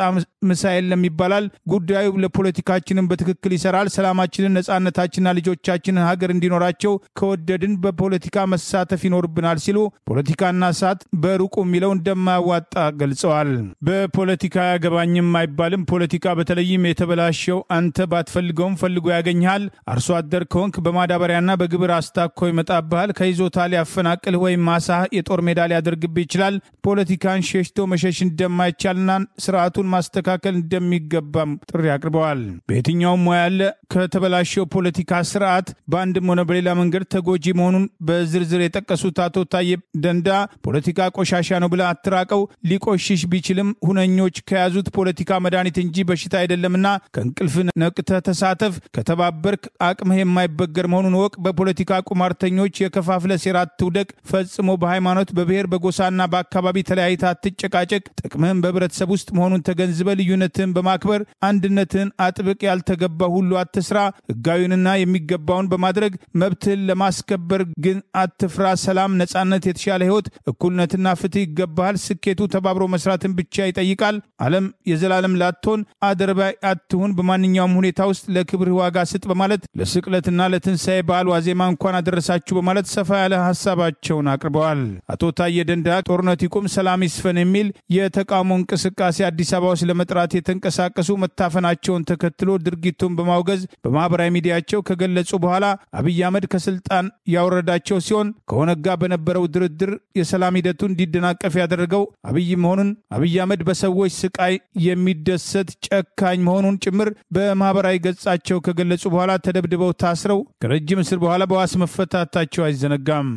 ምሳ የለም ይባላል። ጉዳዩ ለፖለቲካችንን በትክክል ይሰራል። ሰላማችንን፣ ነጻነታችንና ልጆቻችንን ሀገር እንዲኖራቸው ከወደድን በፖለቲካ መሳተፍ ይኖርብናል ሲሉ ፖለቲካና ሰዓት በሩቁ የሚለው እንደማያዋጣ ገልጸዋል። በፖለቲካ ያገባኝም አይባልም። ፖለቲካ በተለይም የተበላሸው አንተ ባትፈልገውም ፈልጎ ያገኝሃል። አርሶ አደር ከሆንክ በማዳበሪያና በግብር አስታኮ ይመጣብሃል። ከይዞታ ሊያፈናቅል ወይም ማሳ የጦር ሜዳ ሊያደርግብህ ይችላል። ፖለቲካን ሸሽቶ መሸሽ እንደማይቻልና ስርዓቱን ማስተካከል እንደሚገባም ጥሪ አቅርበዋል። በየትኛውም ሙያ ያለ ከተበላሸው ፖለቲካ ስርዓት በአንድም ሆነ በሌላ መንገድ ተጎጂ መሆኑን በዝርዝር የጠቀሱት አቶ ታዬ ደንዳ ፖለቲካ ቆሻሻ ነው ብለህ አትራቀው። ሊቆሽሽ ቢችልም ሁነኞች ከያዙት ፖለቲካ መድኃኒት እንጂ በሽታ አይደለምና ከእንቅልፍ ነቅተህ ተሳተፍ። ከተባበርክ አቅምህ የማይበገር መሆኑን ወቅ። በፖለቲካ ቁማርተኞች የከፋፍለ ሴራ አትውደቅ። ፈጽሞ በሃይማኖት፣ በብሔር፣ በጎሳና በአካባቢ ተለያይታ አትጨቃጨቅ። ጥቅምህን በህብረተሰብ ውስጥ መሆኑን ተገንዝበ ልዩነትህን በማክበር አንድነትህን አጥብቅ። ያልተገባ ሁሉ አትስራ። ህጋዊንና የሚገባውን በማድረግ መብትህን ለማስከበር ግን አትፍራ። ሰላም፣ ነጻነት፣ የተሻለ ህይወት፣ እኩልነትና ፍትህ ይገባሃል። ስኬቱ ተባብሮ መስራትን ብቻ ይጠይቃል። ዓለም የዘላለም ላትሆን አድርባይ አትሁን። በማንኛውም ሁኔታ ውስጥ ለክብር ዋጋ ስጥ በማለት ለስቅለትና ለትንሳኤ በዓል ዋዜማ እንኳን አደረሳችሁ በማለት ሰፋ ያለ ሐሳባቸውን አቅርበዋል። አቶ ታዬ ደንዳ ጦርነት ይቁም፣ ሰላም ይስፈን የሚል የተቃውሞ እንቅስቃሴ አዲስ አበባ ውስጥ ለመጥራት የተንቀሳቀሱ መታፈናቸውን ተከትሎ ድርጊቱን በማውገዝ በማህበራዊ ሚዲያቸው ከገለጹ በኋላ አብይ አህመድ ከስልጣን ያወረዳቸው ሲሆን ከኦነግ ጋር በነበረው ድርድር የሰላም ሂደቱ እንዲደናቀፍ ያደረገው አብይ መሆኑን፣ አብይ አህመድ በሰዎች ስቃይ የሚደሰት ጨካኝ መሆኑን ጭምር በማህበራዊ ገጻቸው ከገለጹ በኋላ ተደብድበው ታስረው ከረጅም እስር በኋላ በዋስ መፈታታቸው አይዘነጋም።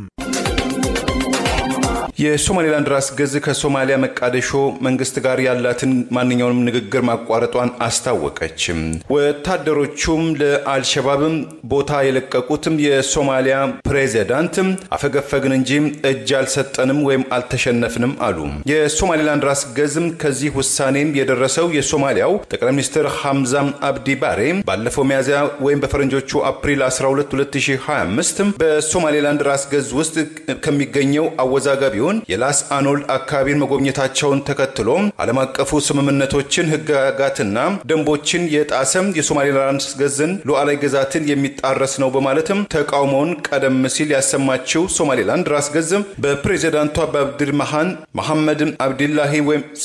የሶማሌላንድ ራስ ገዝ ከሶማሊያ መቃደሾ መንግስት ጋር ያላትን ማንኛውንም ንግግር ማቋረጧን አስታወቀች። ወታደሮቹም ለአልሸባብም ቦታ የለቀቁትም የሶማሊያ ፕሬዚዳንት አፈገፈግን እንጂ እጅ አልሰጠንም ወይም አልተሸነፍንም አሉ። የሶማሌላንድ ራስ ገዝም ከዚህ ውሳኔም የደረሰው የሶማሊያው ጠቅላይ ሚኒስትር ሐምዛ አብዲ ባሬ ባለፈው ሚያዝያ ወይም በፈረንጆቹ አፕሪል 12 2025 በሶማሌላንድ ራስ ገዝ ውስጥ ከሚገኘው አወዛጋቢው አካባቢውን የላስ አኖል አካባቢን መጎብኘታቸውን ተከትሎ ዓለም አቀፉ ስምምነቶችን ህግጋትና ደንቦችን የጣሰም የሶማሌላንድ ገዝን ሉዓላዊ ግዛትን የሚጣረስ ነው በማለትም ተቃውሞውን ቀደም ሲል ያሰማችው ሶማሌላንድ ራስ ገዝ በፕሬዝዳንቱ አብዱልመሃን መሐመድ አብዱላሂ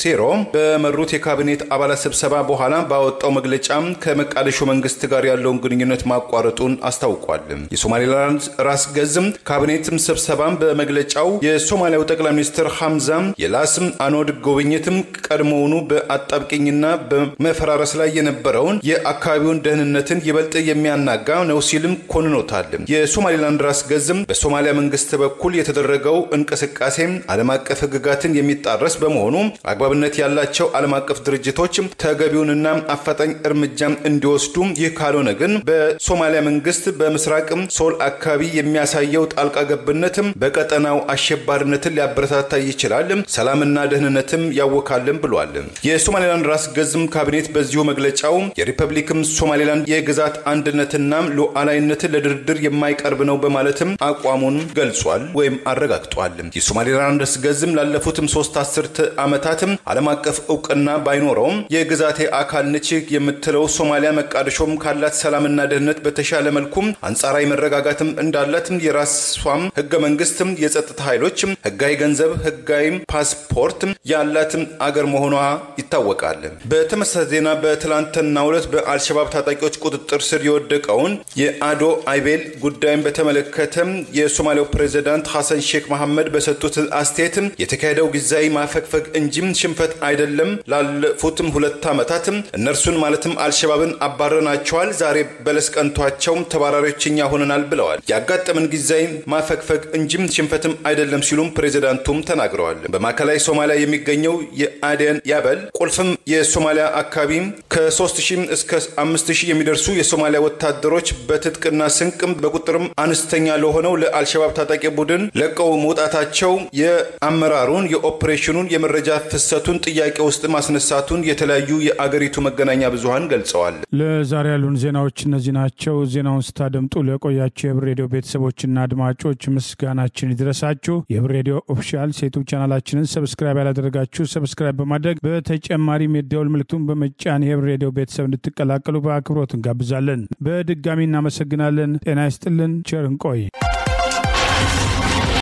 ሴሮ በመሩት የካቢኔት አባላት ስብሰባ በኋላ ባወጣው መግለጫ ከመቃዲሾ መንግስት ጋር ያለውን ግንኙነት ማቋረጡን አስታውቋል። የሶማሌላንድ ራስ ገዝ ካቢኔት ስብሰባን በመግለጫው የሶማሊያው ጠቅላይ ሚኒስትር ሐምዛ የላስ አኖድ ጉብኝትም ቀድሞውኑ በአጣብቂኝና በመፈራረስ ላይ የነበረውን የአካባቢውን ደህንነትን ይበልጥ የሚያናጋ ነው ሲልም ኮንኖታል። የሶማሌላንድ ራስ ገዝ በሶማሊያ መንግስት በኩል የተደረገው እንቅስቃሴ ዓለም አቀፍ ህግጋትን የሚጣረስ በመሆኑ አግባብነት ያላቸው ዓለም አቀፍ ድርጅቶች ተገቢውንና አፋጣኝ እርምጃ እንዲወስዱ ይህ ካልሆነ ግን በሶማሊያ መንግስት በምስራቅ ሶል አካባቢ የሚያሳየው ጣልቃ ገብነት በቀጠናው አሸባሪነትን ሊያበረታታ ይችላል፣ ሰላምና ደህንነትም ያወካልም ብሏል። የሶማሌላንድ ራስ ገዝ ካቢኔት በዚሁ መግለጫው የሪፐብሊክ ሶማሌላንድ የግዛት አንድነትና ሉዓላዊነትን ለድርድር የማይቀርብ ነው በማለትም አቋሙን ገልጿል ወይም አረጋግጧል። የሶማሌላንድ ራስ ገዝ ላለፉት 3 አስርት ዓመታት ዓለም አቀፍ ዕውቅና ባይኖረውም የግዛቴ አካል ነች የምትለው ሶማሊያ መቃዲሾም ካላት ሰላምና ደህንነት በተሻለ መልኩ አንጻራዊ መረጋጋትም እንዳላት የራሷም ህገ መንግስት የጸጥታ ኃይሎች ህጋዊ ገንዘብ ህጋዊ ፓስፖርት ያላት አገር መሆኗ ይታወቃል። በተመሳሳይ ዜና በትላንትናው ዕለት በአልሸባብ ታጣቂዎች ቁጥጥር ስር የወደቀውን የአዶ አይቤል ጉዳይን በተመለከተ የሶማሊያው ፕሬዝዳንት ሐሰን ሼክ መሐመድ በሰጡት አስተያየት የተካሄደው ጊዜያዊ ማፈግፈግ እንጂ ሽንፈት አይደለም፣ ላለፉት 2 ዓመታት እነርሱን ማለትም አልሸባብን አባረናቸዋል፣ ዛሬ በለስ ቀንቷቸው ተባራሪዎችኛ ሆነናል ብለዋል። ያጋጠመን ጊዜያዊ ማፈግፈግ እንጂ ሽንፈትም አይደለም ሲሉም ፕሬዝዳንቱም ተናግረዋል። በማዕከላዊ ሶማሊያ የሚገኘው የአደን ያበል ቁልፍም የሶማሊያ አካባቢ ከ3000 እስከ 5000 የሚደርሱ የሶማሊያ ወታደሮች በትጥቅና ስንቅም በቁጥርም አነስተኛ ለሆነው ለአልሸባብ ታጣቂ ቡድን ለቀው መውጣታቸው የአመራሩን የኦፕሬሽኑን የመረጃ ፍሰቱን ጥያቄ ውስጥ ማስነሳቱን የተለያዩ የአገሪቱ መገናኛ ብዙሃን ገልጸዋል። ለዛሬ ያሉን ዜናዎች እነዚህ ናቸው። ዜናውን ስታደምጡ ለቆያችሁ የህብር ሬዲዮ ቤተሰቦችና አድማጮች ምስጋናችን ይድረሳችሁ። የህብር ሬዲዮ ኦፊሻል ዩቲዩብ ቻናላችንን ሰብስክራይብ ያላደረጋችሁ ሰብስክራይብ በማድረግ በተጨማሪም የደወል ምልክቱን በመጫን የህብር ሬዲዮ ቤተሰብ እንድትቀላቀሉ በአክብሮት እንጋብዛለን። በድጋሚ እናመሰግናለን። ጤና ይስጥልን። ቸር እንቆይ።